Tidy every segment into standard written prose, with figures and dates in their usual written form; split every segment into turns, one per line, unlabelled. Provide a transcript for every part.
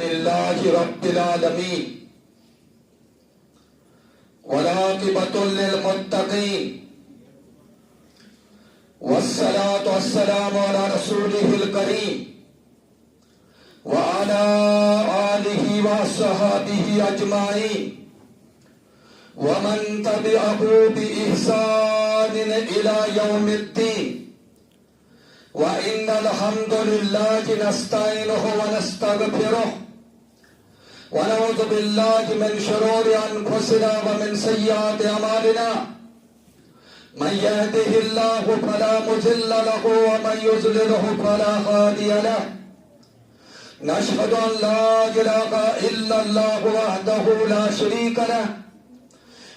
للہ رب العالمین والعاقبۃ للمتقین والصلاۃ والسلام علی رسولہ الکریم وعلی آلہ وصحبہ اجمعین ومن تبعہ بإحسان إلی یوم الدین وإن الحمد لله نستعينه ونستغفره ونعوذ بالله من شرور أنفسنا ومن سيئات أعمالنا من يهده الله فلا مضل له ومن يضلله فلا هادي له نشهد أن لا إله إلا الله وحده لا شريك له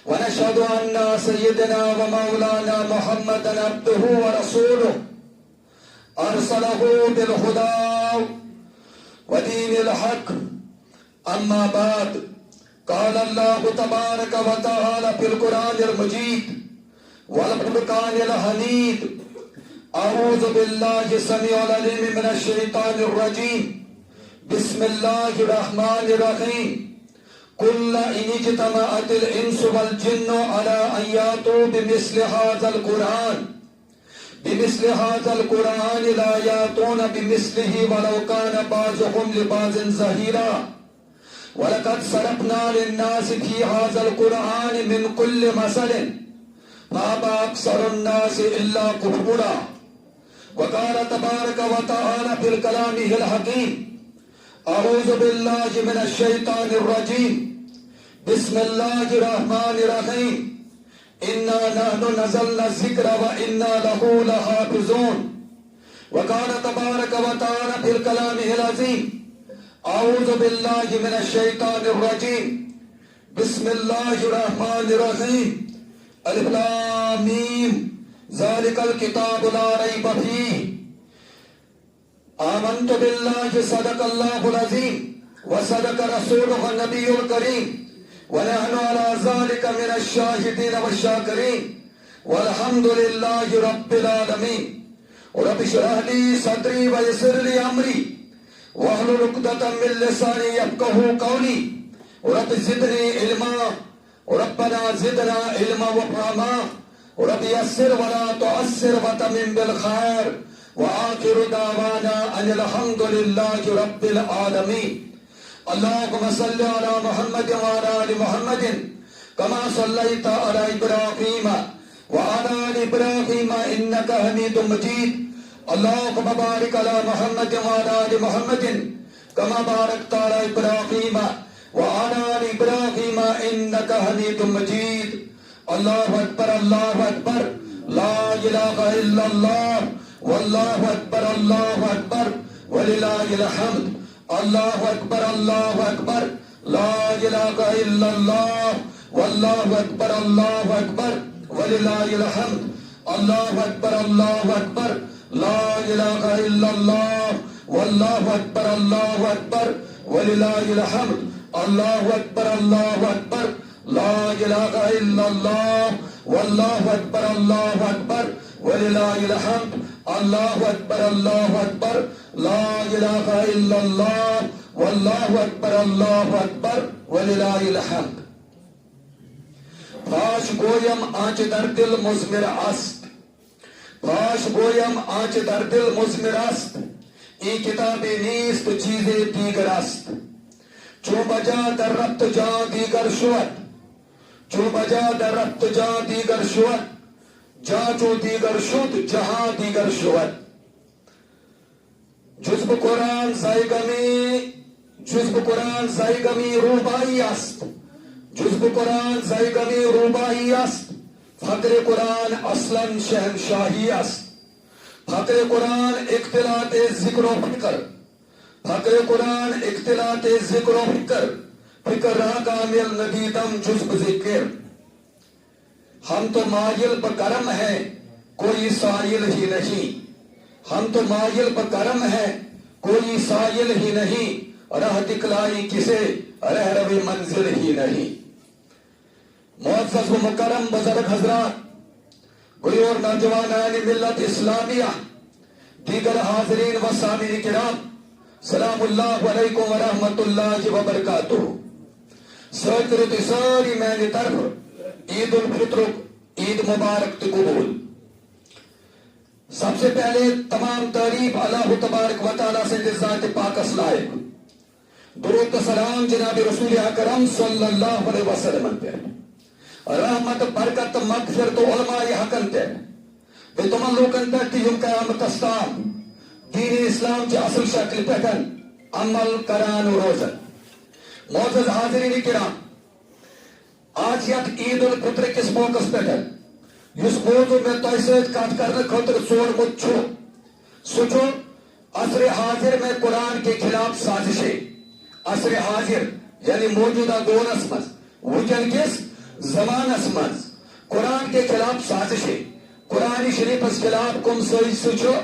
ونشهد أن سيدنا ومولانا محمدا عبده ورسوله أرسله بالهدى ودين الحق أما بعد قال الله تبارك وتعالى في القرآن المجيد والفرقان الحميد أعوذ بالله السميع العليم من الشيطان الرجيم بسم الله الرحمن الرحيم قل إن اجتمعت الإنس والجن على أن يأتوا بمثل هذا القرآن لا يأتون بمثله ولو كان بعضهم لبعض ظهيرا ولقد صرفنا للناس في هذا القرآن من كل مثل فأبى أكثر الناس إلا كفورا وقال تبارك وتعالى في كلامه الحكيم أعوذ بالله من الشيطان الرجيم بسم الله الرحمن الرحيم إنا نحن نزلنا الذكر وإنا له لحافظون وقال تبارك وتعالى في كلامه العظيم أعوذ بالله من الشيطان الرجيم بسم الله الرحمن الرحيم ألف لام ميم ذلك الكتاب لا ريب فيه آمنت بالله صدق الله العظيم وصدق رسوله النبي الكريم ونحن على ذلك من الشاهدين والشاكرين والحمد لله رب العالمين رب اشرح لي صدري ويسر لي أمري واحلل عقدة من لساني يفقهوا قولي رب زدني علما ربنا زدنا علما وفهما رب يسر ولا تعسر وتمم بالخير وآخر دعوانا أن الحمد لله رب العالمين اللهم صل على محمد وعلى آل محمد كما صليت على إبراهيم وعلى آل إبراهيم إنك حميد مجيد اللهم بارك على محمد وعلى آل محمد كما باركت على إبراهيم وعلى آل إبراهيم إنك حميد مجيد الله أكبر الله أكبر لا إله إلا الله والله أكبر الله أكبر ولله الحمد الله أكبر الله أكبر لا إله إلا الله والله أكبر الله أكبر ولله الحمد الله أكبر الله أكبر لا إله إلا الله والله أكبر الله أكبر ولله الحمد الله أكبر الله أكبر لا إله إلا الله والله أكبر الله أكبر ولله الحمد الله أكبر الله أكبر لا إله إلا الله والله أكبر الله أكبر ولله الحمد فاش گویم آنچ در دل مزمر است فاش گویم آنچ در دل مزمر است این کتاب نیست چیز دیگر است چون بجا در ربط جان دیگر شود چون بجا در ربط جان دیگر شود جا چو دیگر شد جہاں دیگر شود جزب قرآن زایگمی روبایی است جزب قرآن زایگمی روبایی است فقر قرآن اصلا شہنشاہی است فقر قرآن اختلاط ذکر و فکر فقر قرآن اختلاط ذکر و فکر را کامل ندیدم جزب ذکر ہم تو مائل بکرم ہیں کوئی سائل ہی نہیں ہم تو مائل بکرم ہیں کوئی سائل ہی نہیں راہ دکھلائی کسے رہ روی منزل ہی نہیں معزز و مکرم بزرگ حضرات بڑی اور نوجوانان ملت اسلامیہ دیگر حاضرین و سامعین کرام سلام اللہ علیکم ورحمۃ اللہ وبرکاتہ. سۭتۍ کٔرِو تُہۍ سٲری میانہِ طرفہٕ عید الفطرُک عید مبارک تہٕ قبوٗل. سب سے پہلے تمام تعریف اللہ تبارک و تعالیٰ سٕنٛدِس ذاتِ پاکس لائق. درود و سلام جناب رسول اکرم صلی اللہ علیہ وسلم پہ. رحمت برکت مغفرت علماء حقن پہ. بیٚیہِ تِمن لوٗکن پٮ۪ٹھ تہِ یِم قیامتس تام دین اسلام چہِ اصل شکلہِ پٮ۪ٹھ عمل کران روزن. معزز حاضرین کرام، آج یتھ عید الفطر کس موقعس پٮ۪ٹھ یُس موضوع مےٚ تۄہہِ سۭتۍ کتھ کرنہٕ خٲطرٕ ژوٗرمُت چھُ سُہ چھُ عصر حاضر میں قرآن کے خلاف سازشیں. عصر حاضر یعنی موجودہ دورس منٛز وٕنکٮ۪ن کِس زمانس منٛز قرآن کے خلاف سازشیں. قرآن شریفس خلاف کم سازشہٕ چھُ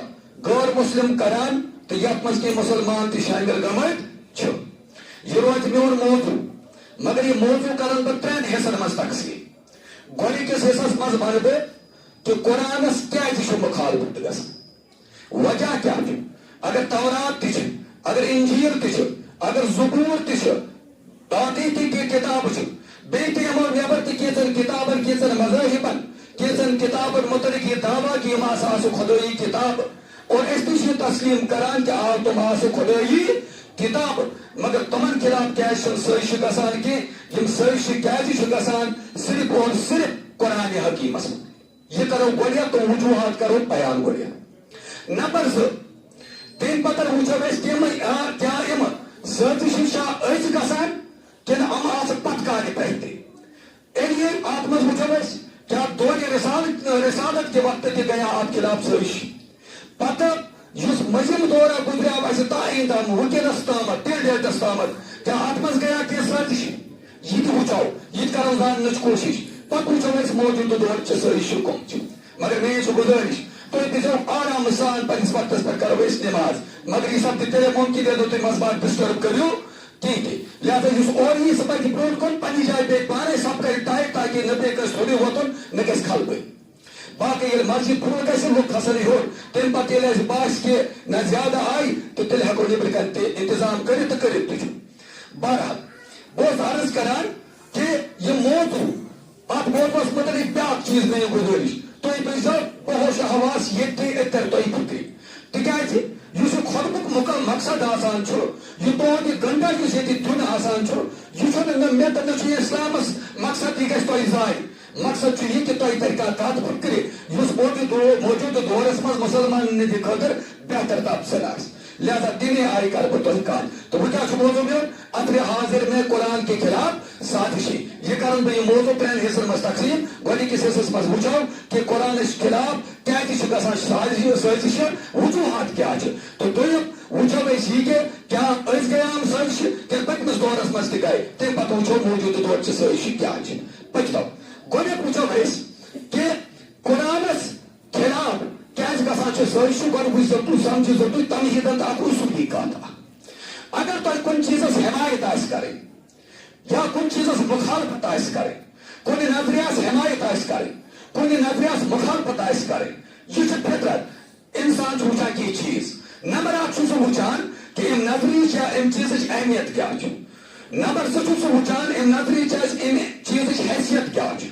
غٲر مسلم کران تہٕ یتھ منٛز کینٛہہ مُسلمان تہِ شٲمِل گٔمٕتۍ چھِ. یہ روز میون موضوع، مگر یہ موضوع کرن بہٕ ترٛٮ۪ن حصن منٛز تقسیٖم. گۄڈنِکِس حصس منٛز ونہٕ بہٕ کہ قرآنس کیٛازِ چھُ مُخالفت گژھان، وجہ کیٛاہ چھُ. اگر تورات تہِ چھِ، اگر انجیل تہِ چھِ، اگر زبور تہِ چھِ، باقٕے تہِ کینٛہہ کِتابہٕ چھِ، بیٚیہِ تہِ یِمو نٮ۪بر تہِ کینٛژن کِتابن کینٛژن مذاہبن کینٛژن کِتابن متعلق یہ دعویٰ کہ یِم ہسا آسہٕ خۄدٲیی کِتابہٕ اور أسۍ تہِ چھِ تسلیٖم کران کہ آ تِم آسہٕ خۄدٲیی کِتابہٕ. مگر تِمن خلاف کیٛازِ چھنہٕ سٲزشہٕ گژھان کینٛہہ؟ یِم سٲزشہٕ کیٛازِ چھِ گژھان؟ صرف اور صرف قرآن حکیمس منٛز. یہ کرو گۄڈنٮ۪تھ تِم وجوہات کرو بیان گۄڈنٮ۪تھ. نمبر 2، تمہِ پتہٕ وٕچھو أسۍ کیٛاہ یِم سٲزشہٕ چھا أزۍ گژھان کِنہٕ یِم آسہٕ پتہٕ کالہِ پٮ۪ٹھ تہِ. ییٚلہِ اتھ منٛز وٕچھو أسۍ کیٛاہ دورِ رسالت کہِ وقتہٕ تہِ گٔیا اتھ خلاف سٲزش. پتہٕ یُس مٔنٛزِم دورہ گُزریو اسہِ تانۍ تام وٕنکٮ۪نس تامتھ تہِ ڈیٹس تامتھ کیٛاہ اتھ منٛز گٔیا کینٛہہ سٲزش؟ یہِ تہِ وٕچھو، یہِ تہِ کرو زاننٕچ کوٗشش. پتہٕ وٕچھو أسۍ موجوٗدٕ دورچہِ سٲزشہٕ کٕم چھِ. مگر میٲنۍ چھِ گُزٲرِش تُہۍ دِیٖزیو آرام سان پننِس وقتس پٮ۪ٹھ کرو أسۍ نٮ۪ماز. مگر یہِ سپدِ تیٚلے مُمکِن ییٚلہِ نہٕ تُہۍ منٛزٕ باگ ڈسٹرب کٔرِو کِہیٖنۍ تہِ. لہذا یُس اورٕ یی سُہ پکہِ برٛونٛٹھ کُن پننہِ جایہِ بیٚیہِ پانے سب کرِ ٹایٹ تاکہِ نہ بیٚیہِ گژھِ تھوٚدُے وۄتھُن نہ گژھِ کھلبٕنۍ. باقٕے ییٚلہِ مسجد پھُل گژھِ لُکھ کھسن ہیوٚر تمہِ پتہٕ ییٚلہِ اَسہِ باسہِ کہِ نہ زیادٕ آیہِ تہٕ تیٚلہِ ہٮ۪کو نیٚبرٕ کَنہِ تہِ انتظام کٔرِتھ تہٕ کٔرِتھ تہِ چھُ. بہرحال بہٕ اوسُس عرض کران کہ یہِ موضوع اتھ موضوعس متعلق بیٛاکھ چیٖز میٲنۍ گُزٲرِش تُہۍ بٔرۍزیو بہوش حواس ییٚتہِ تہِ ترِ تۄہہِ فِکرِ. تِکیٛازِ یُس یہِ خۄطبُک مقصد آسان چھُ، یہِ تُہُنٛد یہِ گنٛگا یُس ییٚتہِ دیُن آسان چھُ، یہِ چھُنہٕ نہ مےٚ تہٕ نہ چھُ یہِ اسلامس مقصد یہِ گژھِ تۄہہِ ضایہِ. مقصد چھُ یہِ کہ تۄہہِ ترِ کانٛہہ کتھ فِکرِ یُس موجوٗدٕ دورس منٛز مُسلمانن ہٕنٛدِ خٲطرٕ بہتر تبصرٕ آسہِ. لہذا تمے آیہِ کرٕ بہٕ تۄہہِ کتھ. تہٕ وۄنۍ کیٛاہ چھُ موضوع میون؟ عصرِ حاضر میں قرآن کے خلاف سازشیں. یہ کرن بہٕ یہِ موضوع ترٛٮ۪ن حصن منٛز تقسیٖم. گۄڈنِکِس حصس منٛز وٕچھو کہ قرآنس خلاف کیٛازِ چھِ گژھان سٲزشہٕ، وجوہات کیٛاہ چھِ. تہٕ دوٚیِم وٕچھو أسۍ یہِ کہ کیٛاہ أزۍ گٔے یِم سٲزشہٕ کِنہٕ پٔتمِس دورس منٛز تہِ گٔے. تمہِ پتہٕ وٕچھو موجوٗدٕ دورچہِ سٲزشہٕ کیٛاہ چھِ. پٔکۍتو گۄڈنیُک وٕچھو أسۍ کہ قرآنس خلاف کیٛازِ گژھان چھِ سٲزشہٕ. گۄڈٕ وٕچھزیو تُہۍ سمجھزیو تُہۍ تمہیٖدن تہٕ اکھ اصوٗلی کتھ اکھ. اگر تۄہہِ کُنہِ چیٖزس حمایت آسہِ کرٕنۍ یا کُنہِ چیٖزس مُخالفت آسہِ کرٕنۍ، کُنہِ نظریس حمایت آسہِ کرٕنۍ، کُنہِ نظریس مُخالفت آسہِ کرٕنۍ، یہِ چھِ فطرت. انسان چھُ وٕچھان کینٛہہ چیٖز. نمبر اکھ چھُ سُہ وٕچھان کہ امہِ نظریِچ یا امہِ چیٖزٕچ اہمیت کیٛاہ چھِ. نمبر زٕ چھُ سُہ وٕچھان امہِ نظریِچ امہِ چیٖزٕچ حیثیت کیٛاہ چھِ،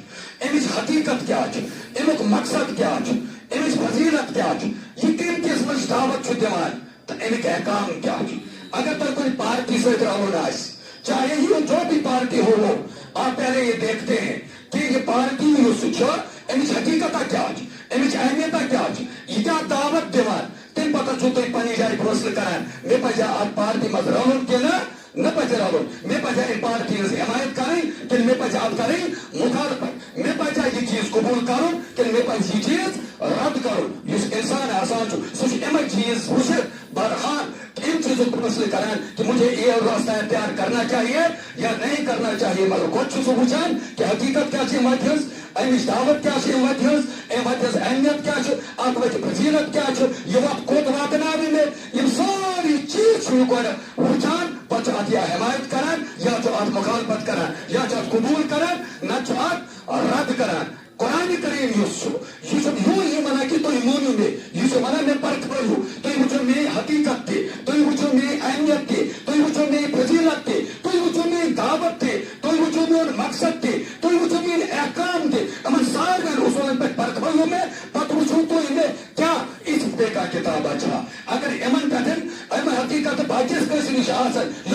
امِچ حقیٖقت کیٛاہ چھِ، امیُک مقصد کیٛاہ چھُ، امِچ فضیلت کیٛاہ چھِ، یہِ کَمہِ قٕسمٕچ دعوت چھُ دِوان تہٕ امیُک احکام کیٛاہ چھُ. اگر تۄہہِ کُنہِ پارٹی سۭتۍ رلُن آسہِ، چاہے یہ جو بھی پارٹی ہو، آپ پہلے یہ دیکھتے ہیں کہ یہ پارٹی یُس چھُ امِچ حقیٖقتا کیٛاہ چھِ، امِچ اہمیتا کیٛاہ چھِ، یہِ کیٛاہ دعوت دِوان. تمہِ پتہٕ چھُو تُہۍ پننہِ جایہِ فٲصلہٕ کران مےٚ پزِ اتھ پارٹی منٛز رلُن کِنہٕ نہ پزِ رلُن. مےٚ پزِ امہِ پارٹی ہٕنٛز حمایت کرٕنۍ کِنہٕ مےٚ پزِ اتھ کرٕنۍ مُخالفت. مےٚ پزِ یہِ چیٖز قبوٗل کرُن کِنہٕ مےٚ پزِ یہِ چیٖز رد کرُن. یُس انسان آسان چھُ سُہ چھُ یِمے چیٖز وٕچھِتھ بہرحال امہِ چیٖزُک فٲصلہٕ کران کہ مجھے یہ راستہ اختیار کرنا چاہیے یا نہیں کرنا چاہیے. مگر گۄڈٕ چھُ سُہ وٕچھان کہ حقیٖقت کیٛاہ چھِ امہِ وتہِ ہٕنٛز، امِچ دعوت کیٛاہ چھِ امہِ وتہِ ہٕنٛز، امہِ وتہِ ہٕنٛز اہمیت کیٛاہ چھِ، اتھ وتہِ فضیلت کیٛاہ چھِ، یہِ وتھ کوٚت واتناوِ مےٚ. یِم سٲری چیٖز چھُ یہِ گۄڈٕ وٕچھان. پتہٕ چھُ اتھ یا حمایت کران یا چھُ اتھ مخالفت کران، یا چھُ اتھ قبوٗل کران نتہٕ چھُ اتھ رد کران. قرآن کریم یُس چھُ یہِ چھُنہٕ یوٗے ونان کہ تُہۍ مٲنِو مےٚ، یہِ چھُ ونان مےٚ پرکھٲیِو، تُہۍ وٕچھِو میٲنۍ حقیٖقت تہِ، تُہۍ وٕچھِو میٲنۍ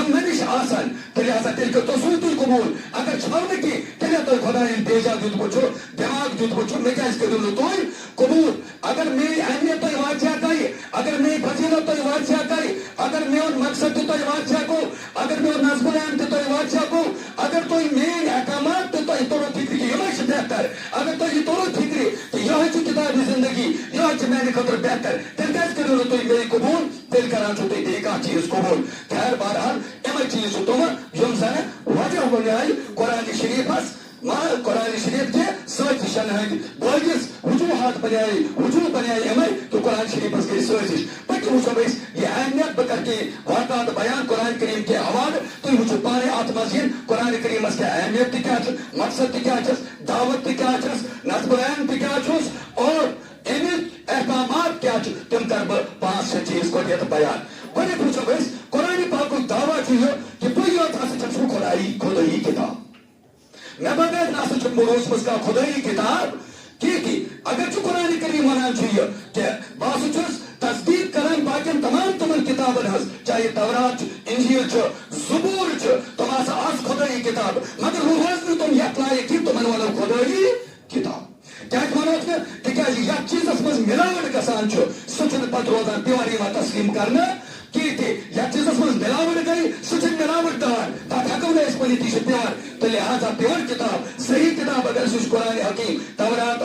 منش آسان تیل ہسا تیل کر تو سوئی تھی قبول اگر چھوڑنے کی تیل تو خدا ان بیجا دیت بچو دماغ دیت بچو میں کیا اس کے دلو تو قبول اگر میں اہمیت تو واچیا کئی اگر میں فضیلت تو واچیا کئی اگر میں ان مقصد تو واچیا کو اگر میں نظم العام تو واچیا کو اگر تو میں احکامات تو تو فکر کی یہ بہتر اگر تو یہ تو فکر کہ یہ کتاب زندگی یہ میرے خطر بہتر تیل کیا اس کے دلو تو میری قبول تیل کران چھو تھی ایک چیز قبول خیر بہرحال امی چیز تم یم زن وجہ بنائی قرآن شریف قرآن شریف کے سازش بٲگِس وجوہات بنائی وجوہ بنائی امی تو قرآن شریف گئی سازش پتہ وچھو یہ اہمیت بہ کر کے واقعات بیان قرآن کریم کے حوالے تھی وچھو پانے ات مزید قرآن کریم کی اہمیت تہ کیا مقصد تہ کیا دعوت تہ کیا نظم العام تہ کیا اور امیک احکامات کیا تم کر بہ 5 چیز گۄڈنیتھ بیان گۄڈنیتھ وچھو قرآن پاکُک دعویٰ کہ بہٕ یوت ہسا چھُس خدائی کتاب مے بغیر نسا چھ روزمس کا خدائی کتاب کی اگر قرآن کریم ونان کہ بہ چھس تصدیق کران باقین تمام تمن کتابن ہز چاہے تورات انجیل زبور تم ہسا آس خدائی کتاب مگر روز نہ تم یت لائق کہ تمن ونو خدائی کتاب کیا ونو تکیاز یتھ چیزس مز ملاوٹ گژھان سہ پتہ روزان پیور یوان تسلیم کرنا یتھ چیزس مز ملاوٹ گئی سہ ملاوٹ دار تک ہیکو نا اس ونتھ یہ پیور تو لہذا پیور کتاب صحیح کتاب اگر سہ قرآن حکیم تورات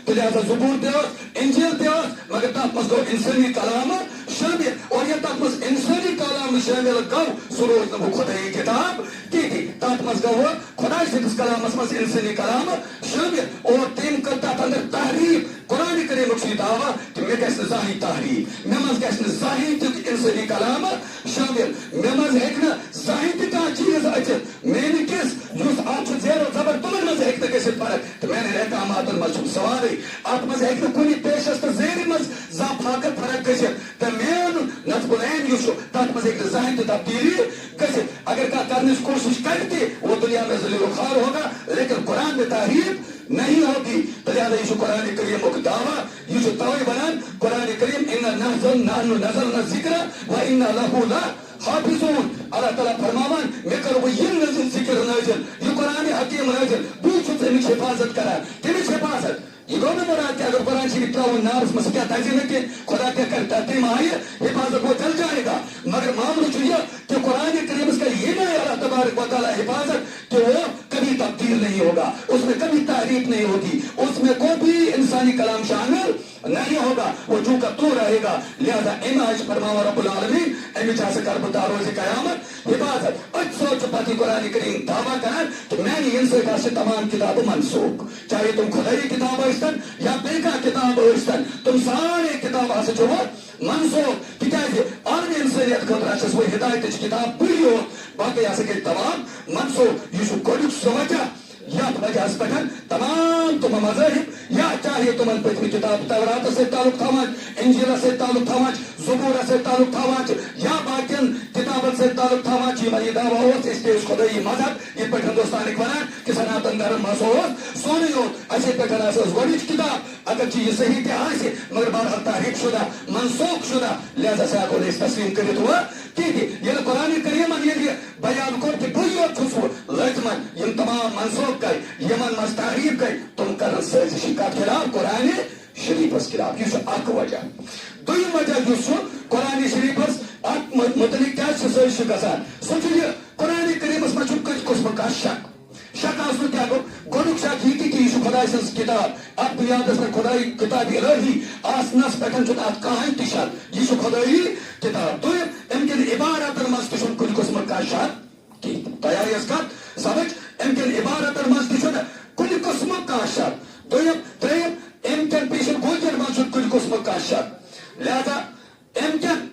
تو لہذا زبور تہ انجیل تہ مگر تک مز گو انسانی کلام شامل اور یہ تک مز انسانی کلام شامل گو سہ روز نہ خدائی کتاب تک مز گو خدا سندس کلامس مز انسانی کلام شامل اور تم کر تک اندر تحریف قرآن کریم یہ دعویٰ کہ مے گھس زاہی تحریف مے مز گھس زاہی تیت انسانی کلام شامل مے مز ہیکہ زاہی تہ کانٛہہ چیز اچھت میانہ کس اس ات زیر و زبر تمن مز ہیکہ گژھت فرق تو میانہ احکاماتن مز سوالے ات مز ہیکہ کُنہِ پیشس تو زیر مز زانٛہہ فاقت فرق گژھت تو میون نظم العین تک مز ہیکہ زاہی تہ تبدیلی گژھت اگر کانٛہہ کرنے کی کوشش کر تہ وہ دنیا میں ذلیل و خوار ہوگا لیکن قرآن میں تحریف نہیں ہوگی تو لہذا یہ قرآن کریم کا دعویٰ یہ توئی بنان قرآن کریم نحن نزلنا الذکر وإنا له لحافظون اللہ تعالیٰ فرماوان میں کرو یہ ذکر نازل یہ قرآن حکیم نازل بہ چھس امیچ حفاظت کران تمچ حفاظت یہ گو نا مراد کہ اگر قرآن شریف تراؤ نارس مس کیا تنظیم ہے کہ خدا کیا کرتا تم آئے حفاظت وہ چل جائے گا مگر معاملہ یہ کہ قرآن کریم کا یہ نہ اللہ تبارک و تعالیٰ حفاظت کہ وہ کبھی تبدیل نہیں ہوگا اس میں کبھی تعریف نہیں ہوگی اس میں کوئی بھی انسانی کلام شامل نہیں ہوگا وہ جو کا تو رہے گا لہذا ایم فرماوا رب العالمین امی چاہ سے کربتا روز قیامت حفاظت اچھ سوچ پاتی قرآن کریم دعویٰ کرن کہ میں نے ان سے تمام کتاب منسوخ چاہے تم خدائی کتاب اشتن یا بیکا کتاب اشتن تم سارے کتاب آسے جو منسوخ تکیازِ عالمی انسانیت خطر اچھس وہ ہدایت کتاب پوری باقی آسے کے تمام منسوخ یہ گوڑک سو وجہ یا وجہ پہ تمام تم مذاہب یا چاہے تمن پتم کتاب تورات سے تعلق تھوان انجیل سے تعلق تھوان زبور سے تعلق تھوان یا باقین کتابن سے تعلق تھوان یہ دعویٰ اس کے خدائی مذہب یہ پہ ہندوستان ونان کہ سناتن دھرم سونے اچھے پہ گوڑچ کتاب اگر یہ صحیح تہ آسہ مگر بہرحال تحریف شدہ منسوخ شدہ لہذا سے ہیکو اس تسلیم کرت ہوا یہ قرآن کریم یہ بیان کور کہ بہ یوت چھس لازمن یم تمام منسوخ گئی یمن مز تحریف گئی تم کرن سازش کت خلاف قرآن شریفس خلاف یہ اخ وجہ دویم وجہ اس قرآن شریفس ات متعلق کیا سازش گژھان سہ یہ قرآن کریمس مز کت قسم کا شک شک آسن کیا گو گوڑک شک یہ کہ یہ خدا سن کتاب ات بنیادس پہ خدائی کتاب الہی آسنس پہ ات کہین تہ شک یہ خدائی کتاب تو ام کن عبارتن مز تہ کن قسم کا شک کی تیاری اس کت سمجھ ام کن عبارتن مز تہ کن قسم کا شک دویم تریم ام کن پیشن گوجن مز کن قسم کا شک لہذا ام کن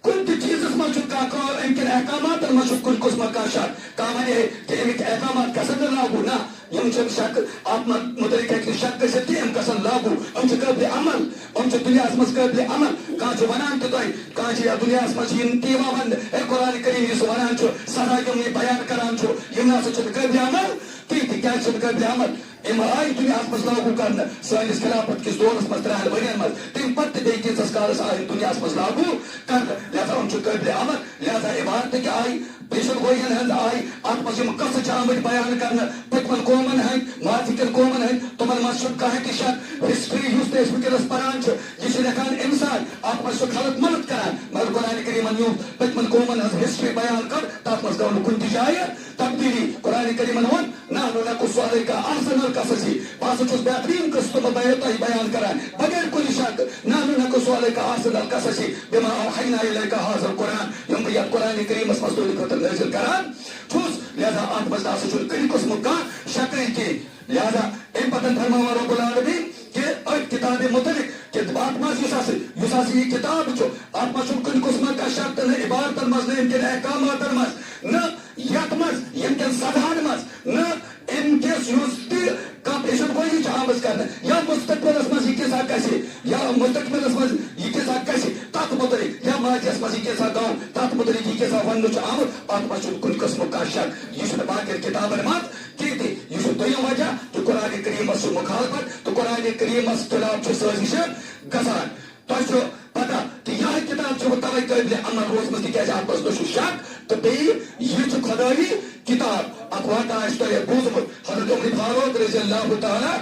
کن تہ چیزس مز ام کن احکامات مز کن قسم کا شک کہاں ونہ کہ امیک احکامات گھن لاگو نا یم شک ات متعلق ہیکہ شک گژھت کہ ام گھن لاگو ام قابل عمل ام دنیا مز قابل عمل کھانا ونان تو تھی کھانا دنیا مز تی ون اے قرآن کریم اس ونان سزا یم بیان کران یم نسا قابل عمل کیا قابل عمل ام آئی دنیا مز لاگو کرنا سانس خلافت کس دورس مز 3 ورین مز تم پتہ بیٚیہِ کینٛژس کالس آئی دنیا مز لاگو کرنا لہذا ہم قٲبلِ عمل لہذا عبارتٕکۍ آئی پیشن گوئین ہند آئی ات مز قصہ آمت بیان کرنا پتمن قومن ہند ماضی قومن ہند تمن مز کھانا تہ شک ہسٹری یس تہ ونکس پران یہ لکھان انسان ات مز خلق مدد کران مگر قرآن کریمن یوت پتمن قومن ہز ہسٹری بیان کر تر مز گو نا کن تہ جائے تبدیلی قرآن کریمن ون نحن نقص علیک احسن القصص بہ ہسا چھس بہترین قصہ تہ بیان کران بغیر کن شک نحن نقص علیک احسن القصص بما اوحینا الیک ھذا القرآن یم بہ یتھ قرآن کریمس مز تہنٛدِ خٲطرٕ نازل کران چھس لہذا ات مز نسا چھُنہٕ کُنہِ قٕسمُک کانٛہہ شکٕے کینٛہہ لہذا امہِ پتہٕ فرماوان رب العالمین کہ اتھ کتابہِ متعلق کہ ات مز یُس ہسا یہِ کتاب چھُ ات مز چھُنہٕ کُنہِ قٕسمُک کانٛہہ شک تہٕ نہ عبارتن مز نہ امکٮ۪ن احکاماتن مز نہ یتھ مز ییٚمکٮ۪ن سزاہن مز نہ امکِس یُس تہِ کانٛہہ پیشن گوئی آمٕژ کرنہٕ یا مستقبلس مز یہ کیٛاہ گژھِ یا مستقبلس مز یہ کیٛاہ گژھِ تتھ متعلق یا ماضیس مز یہ کیٛاہ گوٚو تتھ متعلق یہ کیٛاہ وننہٕ چھُ آمُت اتھ مز چھُنہٕ کُنہِ قٕسمُک کانٛہہ شک یہ چھُنہٕ باقین کتابن مز کینٛہہ تہِ یہ چھُ دوٚیِم وجہ کہ قرآن کریمس چھُ مخالفت تہٕ قرآن کریمس خلاف چھُ سٲزِشن گژھان تۄہہِ چھُ پتہ کہ یہ کتاب چھِ توے قٲبلِ عمل روزمٕژ تِکیٛازِ اتھ مز نہ چھُ شک تہٕ بیٚیہِ یہ چھُ خۄدٲیی کتاب اکھ واقعہ آسہِ تۄہہِ بوٗزمُت حضرت عمر فاروق رضی اللہ تعالیٰ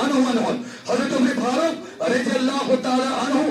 عنہ ونہون حضرت عمر فاروق رضی اللہ تعالیٰ عنہ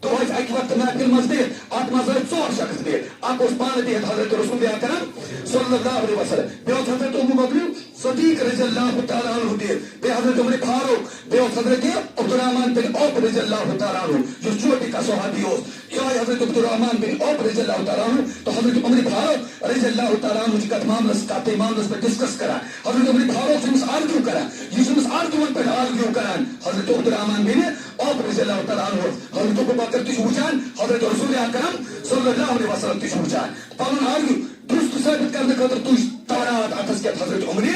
تو اکہ وقت محفل مز بہت ات مز ٲسۍ 4 شخص بہت اکھ اوس پانہٕ بہت حضرت رسول اکرم صلی اللہ علیہ وسلم بیٚیہِ اوس حضرت ابو بکر صدیق رضی اللہ تعالیٰ عنہ بہت بیٚیہِ حضرت عمر فاروق بیٚیہِ اوس حضرت عبدالرحمان بن عوف رضی اللہ تعالیٰ عنہ یُس چوٹی کا صحابی اوس یہ آئی حضرت عبدالرحمان بن عوف رضی اللہ تعالیٰ عنہ تو حضرت عمر فاروق رضی اللہ تعالیٰ عنہ کتھ معاملس پہ ڈسکس کران حضرت عمر فاروق چھُ آرگیو کران یہ چھُ آرگیوَن پہ آرگیو کران حضرت عبدالرحمان بن عوف رضی اللہ تعالیٰ عنہ حضرت ابو بکر تہ وچان حضرت رسول اکرم صلی اللہ علیہ وسلم تہ وچان پنن آرگیو درست ثابت کرنے خاطر تُج تورات اتھس کیٛاہ حضرت عمر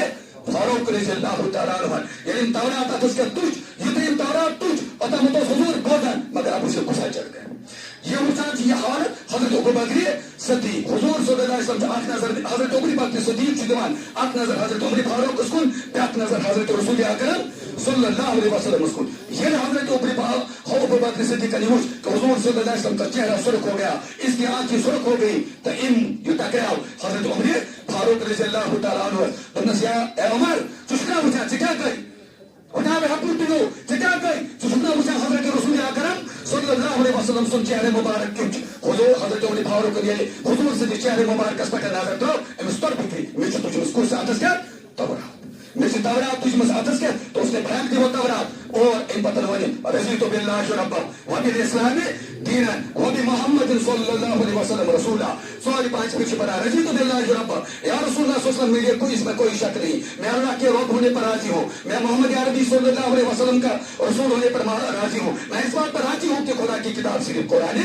فاروق رضی اللہ تعالیٰ عنہ ییٚلہِ تورات اتھس کیٛاہ تُج یُتھُے تورات تُج اوٚتامتھ اوس حضور بوزان مگر ابو سے غصہ چڑھ گیا یہ وچان یہ حالت حضرت ابو بکر صدیق حضور صلی اللہ علیہ وسلم اکھ نظر حضرت ابو بکر صدیق چھ دِوان اکھ نظر حضرت عمر فاروق کن بیاکھ نظر حضرت رسول اکرم صلی اللہ علیہ وسلم کن یہ حضرت ابو بکر صدیق نے وچھ کہ حضور صلی اللہ علیہ وسلم کا چہرہ سرخ ہو گیا اس کی آنکھیں سرخ ہو گئی تو یہ ٹکراؤ حضرت عمر فاروق رضی اللہ تعالیٰ عنہ دوپنس یا اے عمر ژٕ چھُکھ نا وچھان ژٕ کیٛاہ گٔے اٹھا میں حکم دِنو ژٕ کیٛاہ گٔے ژٕ چھُکھ نا وچھان حضرت رسول اکرم صلی اللہ علیہ وسلم سُنٛد چہرہ مبارک کیُتھ چھُ حضور حضرت عمر فاروق ییٚلہِ حضور سٕنٛدِس چہرہ مبارکس پٮ۪ٹھ نظر ترٲو أمِس توٚر فِکرِ مےٚ چھُ تُجمٕژ کُس اتھس کیٛاہ تورات مےٚ چھِ تورات تُجمٕژ اتھس کیٛاہ تو اس نے پھینک دی وہ تورات اور امہِ پتہٕ ونہِ رضیت باللہ ربا وبالاسلام دینا وبمحمد صلی اللہ علیہ وسلم رسولا سوری 5 پھر سے پڑھا رضیت باللہ ربا یا رسول اللہ صلی اللہ علیہ وسلم میرے کوئی اس میں کوئی شک نہیں میں اللہ کے رب ہونے پر راضی ہوں میں محمد عربی صلی اللہ علیہ وسلم کا رسول ہونے پر راضی ہوں میں اس بات پر راضی ہوں کہ خدا کی کتاب صرف قرآن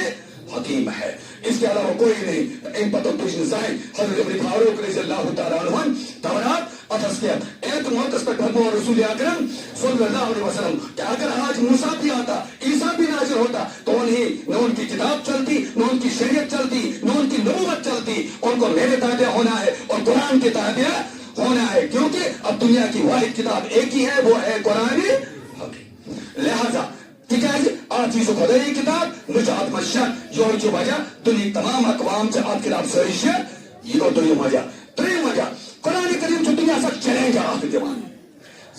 حکیم ہے اس کے علاوہ کوئی نہیں ان پتہ تجھ نظائن حضرت عمر فاروق رضی اللہ تعالیٰ عنہ تورات اتھس کیا ایک موقع پر فرمو رسول اکرم صلی اللہ علیہ وسلم کہ اگر آج موسیٰ بھی آتا عیسیٰ بھی نازل ہوتا تو انہیں نہ ان کی کتاب چلتی نہ ان کی شریعت چلتی نہ ان کی نبوت چلتی ان کو میرے تابع ہونا ہے اور قرآن کے تابع ہونا ہے کیونکہ اب دنیا کی واحد کتاب ایک ہی ہے وہ ہے قرآن حکیم لہذا تکیازِ آج چیز خدائی کتاب نجات مشک یہ وجہ دنیا تمام اقوام سے آپ خلاف سرش یہ دویم وجہ تریم وجہ قرآن کریم چھُ دنیا سک چیلنج اکھ دِوان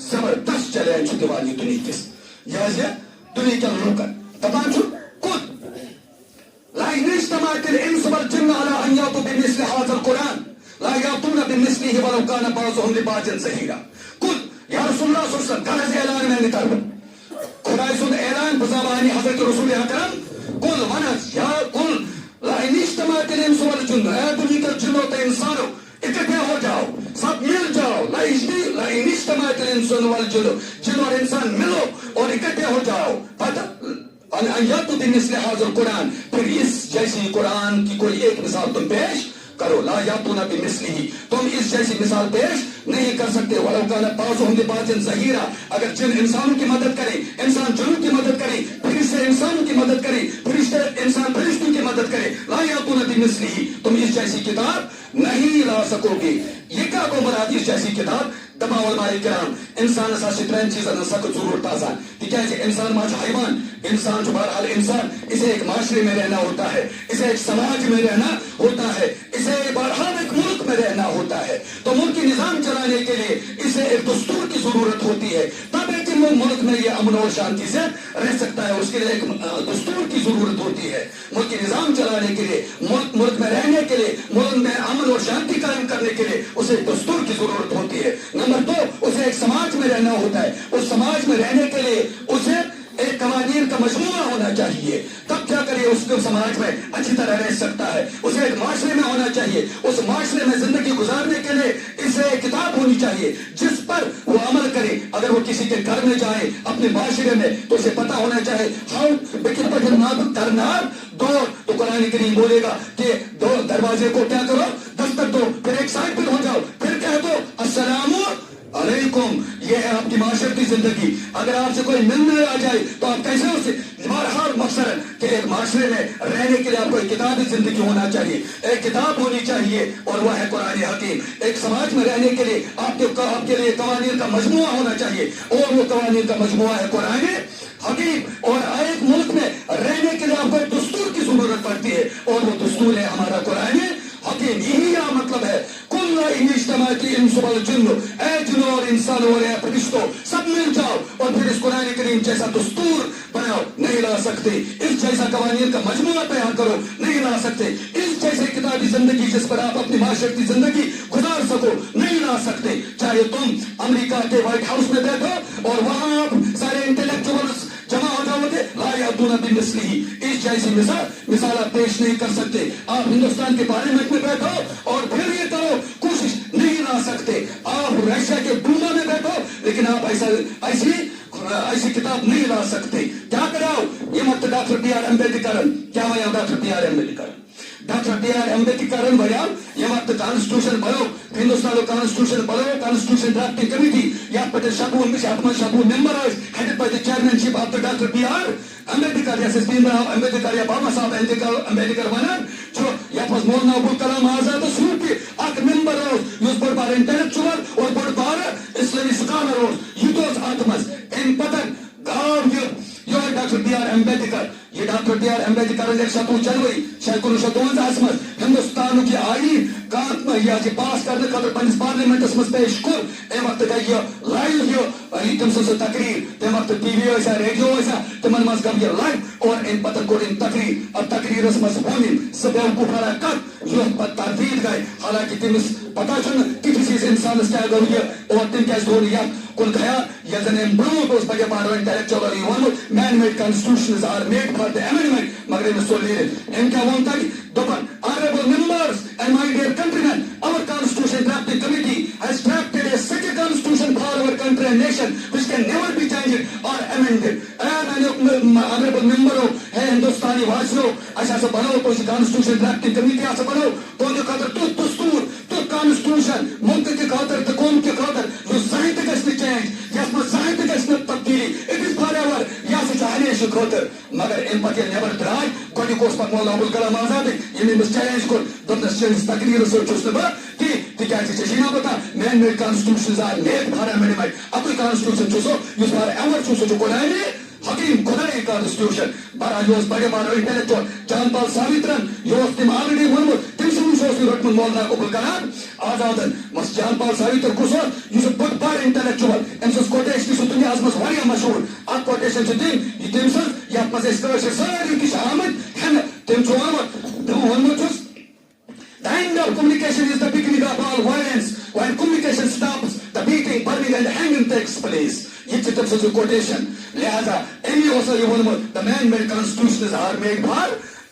زبردست چیلنج چھُ دِوان یہ دنیا کس یہ دنیا کٮ۪ن لوٗکن دپان چھُ کُن لئن اجتمعت الانس والجن على ان ياتوا بمثل هذا القرآن لا ياتون بمثله ولو كان بعضهم لبعض ظهيرا قل یا رسول اللہ صلی اللہ علیہ وسلم غرض اعلان میں نکال خدای سُنٛد اعلان بزبانِ حضرت رسول اکرم قل ونس یا قل لئن اجتمعت الانس والجن اے دنیا کے جنوں تے انسانوں اکٹھے ہو جاؤ سب مل جاؤ لئن اجتمعت الانس والجن جن اور انسان ملو اور اکٹھے ہو جاؤ ان یاتوا بمثل هذا القرآن پھر اس جیسی قرآن کی کوئی ایک مثال تم پیش کرو لا یاتون بمثلہ تم اس جیسی مثال پیش نہیں کر سکتے ولو کان بعضهم لبعض ظہیرا اگر جن انسانوں کی مدد کریں انسان جنوں کی مدد کریں فرشتے انسانوں کی مدد کریں فرشتے انسان فرشتوں کی مدد کریں لا یاتون بمثلہ تم اس جیسی کتاب نہیں لا سکو گے یہ کیا کو مراد اس جیسی کتاب دپان علماء کرام انسانس ہسا ترین چیزن سخت ضرورت آسان تکیازِ انسان ما حیوان انسان بہرحال انسان اسے ایک معاشرے میں رہنا ہوتا ہے اسے ایک سماج میں رہنا ہوتا ہے اسے بہرحال ایک ملک میں رہنا ہوتا ہے تو ملکی نظام چلانے کے لیے اسے ایک دستور کی ضرورت ہوتی ہے تب ایک ملک میں یہ امن اور شانتی سے رہ سکتا ہے اس کے لیے ایک دستور کی ضرورت ہوتی ہے ملکی نظام چلانے کے لیے ملک میں رہنے کے لیے ملک میں امن اور شانتی قائم کرنے کے لیے اسے دستور کی ضرورت ہوتی ہے نمبر 2 اسے ایک سماج میں رہنا ہوتا ہے اس سماج میں رہنے کے لیے اسے ایک قوانین کا مجموعہ ہونا چاہیے تب کیا کرے اس کو سماج میں اچھی طرح رہ سکتا ہے اسے ایک معاشرے میں ہونا چاہیے اس معاشرے میں زندگی گزارنے کے لیے اسے ایک کتاب ہونی چاہیے جس پر وہ عمل کرے اگر وہ کسی کے گھر میں جائے اپنے معاشرے میں تو اسے پتا ہونا چاہے دور تو قرآن کریم بولے گا کہ دو دروازے کو کیا کرو دستک دو پھر ایک سائڈ پہ ہو جاؤ پھر کہہ دو السلام علیکم یہ ہے آپ کی معاشرتی زندگی اگر آپ سے کوئی ملنے آ جائے تو آپ کیسے اسے بہرحال مقصد ہے کہ ایک معاشرے میں رہنے کے لیے آپ کو ایک کتابی زندگی ہونا چاہیے ایک کتاب ہونی چاہیے اور وہ ہے قرآن حکیم ایک سماج میں رہنے کے لیے آپ کے لیے قوانین کا مجموعہ ہونا چاہیے اور وہ قوانین کا مجموعہ ہے قرآن حکیم اور ایک ملک میں رہنے کے لیے آپ کو ایک دستور کی ضرورت پڑتی ہے اور وہ دستور ہے ہمارا قرآن حکیم یہی مطلب ہے کل اجتماعی انس والجن اے جنوں اور انسانوں اور اے فرشتوں سب مل جاؤ اور پھر اس قرآن کریم جیسا دستور بناؤ نہیں لا سکتے اس جیسا قوانین کا مجموعہ بیان کرو نہیں لا سکتے اس جیسے کتابی زندگی جس پر آپ اپنی معاشرتی زندگی گزار سکو نہیں لا سکتے چاہے تم امریکہ کے وائٹ ہاؤس میں بیٹھو اور وہاں آپ سارے انٹلیکچوئلز جمع ہو جاؤ گے لا یعدون بمثلہ اس جیسی مثال آپ پیش نہیں کر سکتے آپ ہندوستان کے پارلیمنٹ میں بیٹھو اور پھر یہ کرو کوشش نہیں لا سکتے آپ رشیا کے ڈوما میں بیٹھو لیکن آپ ایسی کتاب نہیں لا سکتے کیا کراؤ یہ مت ڈاکٹر بی آر امبیڈکر کیا ویا doctor B R Ambedkar doctor B R Ambedkar ویا یہ مت کانسٹیٹیوشن بنو ہندوستان کانسٹیٹیوشن بنو کانسٹیٹیوشن ڈرافٹنگ کمیٹی یا پہ شبو member headed by the chairmanship of doctor B R Ambedkar جیسے بھیم راؤ امبیڈکر یا بابا صاحب امبیڈکر ونان یا مولانا ابو کلام آزاد صوفی اک ممبر اس بڑ بار انٹلیکچوئل اور بڑ بار اسلامی سکالر یہ ات مز ام پتن گاؤ یہ ڈاکٹر بی آر امبیڈکر یہ ڈاکٹر بی آر امبیڈکر 7 جنوری 1952 مز ہندوستان کی آئین پاس کرنے خاطر پنس پارلیمنٹس مز پیش کور ام وقت گئی یہ لائیو تم سن تقریر تم وقت ٹی وی ریڈیو تمن مز گو یہ لائیو اور ام پتن کور تقریر اب تقریرس مز ون سہ بیوقوفانہ کت یہ پتہ تردید گئی حالانکہ تمس پتہ کتس انسانس کیا گو یہ اور تم کیازِ دور یہ کن خیال یہ زن ام برو پہ پارو انٹلیکچوئل ونمت man made constitutions are made for the amendment مگر ام سو نیرت ام کیا ون تک دپن honorable members and my dear countrymen, our constitution drafting committee has drafted a such a constitution for our country and nation which can never be changed or amended. And honorable member ہے ہندوستانی واسیو ایسا بنو تو constitution drafting committee ایسا بنو تو خاطر تیت دستور تیت کانسٹیٹیوشن ملک کے خاطر تو قوم کے خاطر جو زہن تہ گژھِ چینج یس مز زہن تہ گژھِ تبدیلی اٹ از فار ایور یہ سا ہمیشہ خاطر مگر ام پتہ نیبر درائے گۄڈنیُک اوس پتہٕ مولانا ابوالکلام آزاد ییٚمۍ أمِس چیلنج کوٚر دوٚپنس چٲنِس تقریٖرٕ سۭتۍ چھُس نہٕ بہٕ کینٛہہ تِکیازِ ژےٚ چھے نا پتہ man made constitutions are made for amendment اکُے کانسٹیٹیوشن چھُ سُہ یُس فار ایور چھُ سُہ چھُ قرآنِ حکیم خدائی کانسٹیٹیوشن بہرحال یہ بڑے بار انٹلیکچوئل جان پال ساوترن یہ تم آلریڈی ونمت تم سن روٹمت مولانا ابوالکلام آزادن بس جان پال ساوتر کس یہ بڑ بار انٹلیکچوئل ام سن کوٹیشن سن دنیا مز مشہور ات کوٹیشن تم تم سن یت مز ساری تہ آمت ہین تم ونمت ونمت The end of communication is the beginning of all violence. When communication stops, the beating, burning and hanging takes place. یہ تم سن کوٹیشن لہذا امی اوسا یہ ونمت the man-made constitutions are made for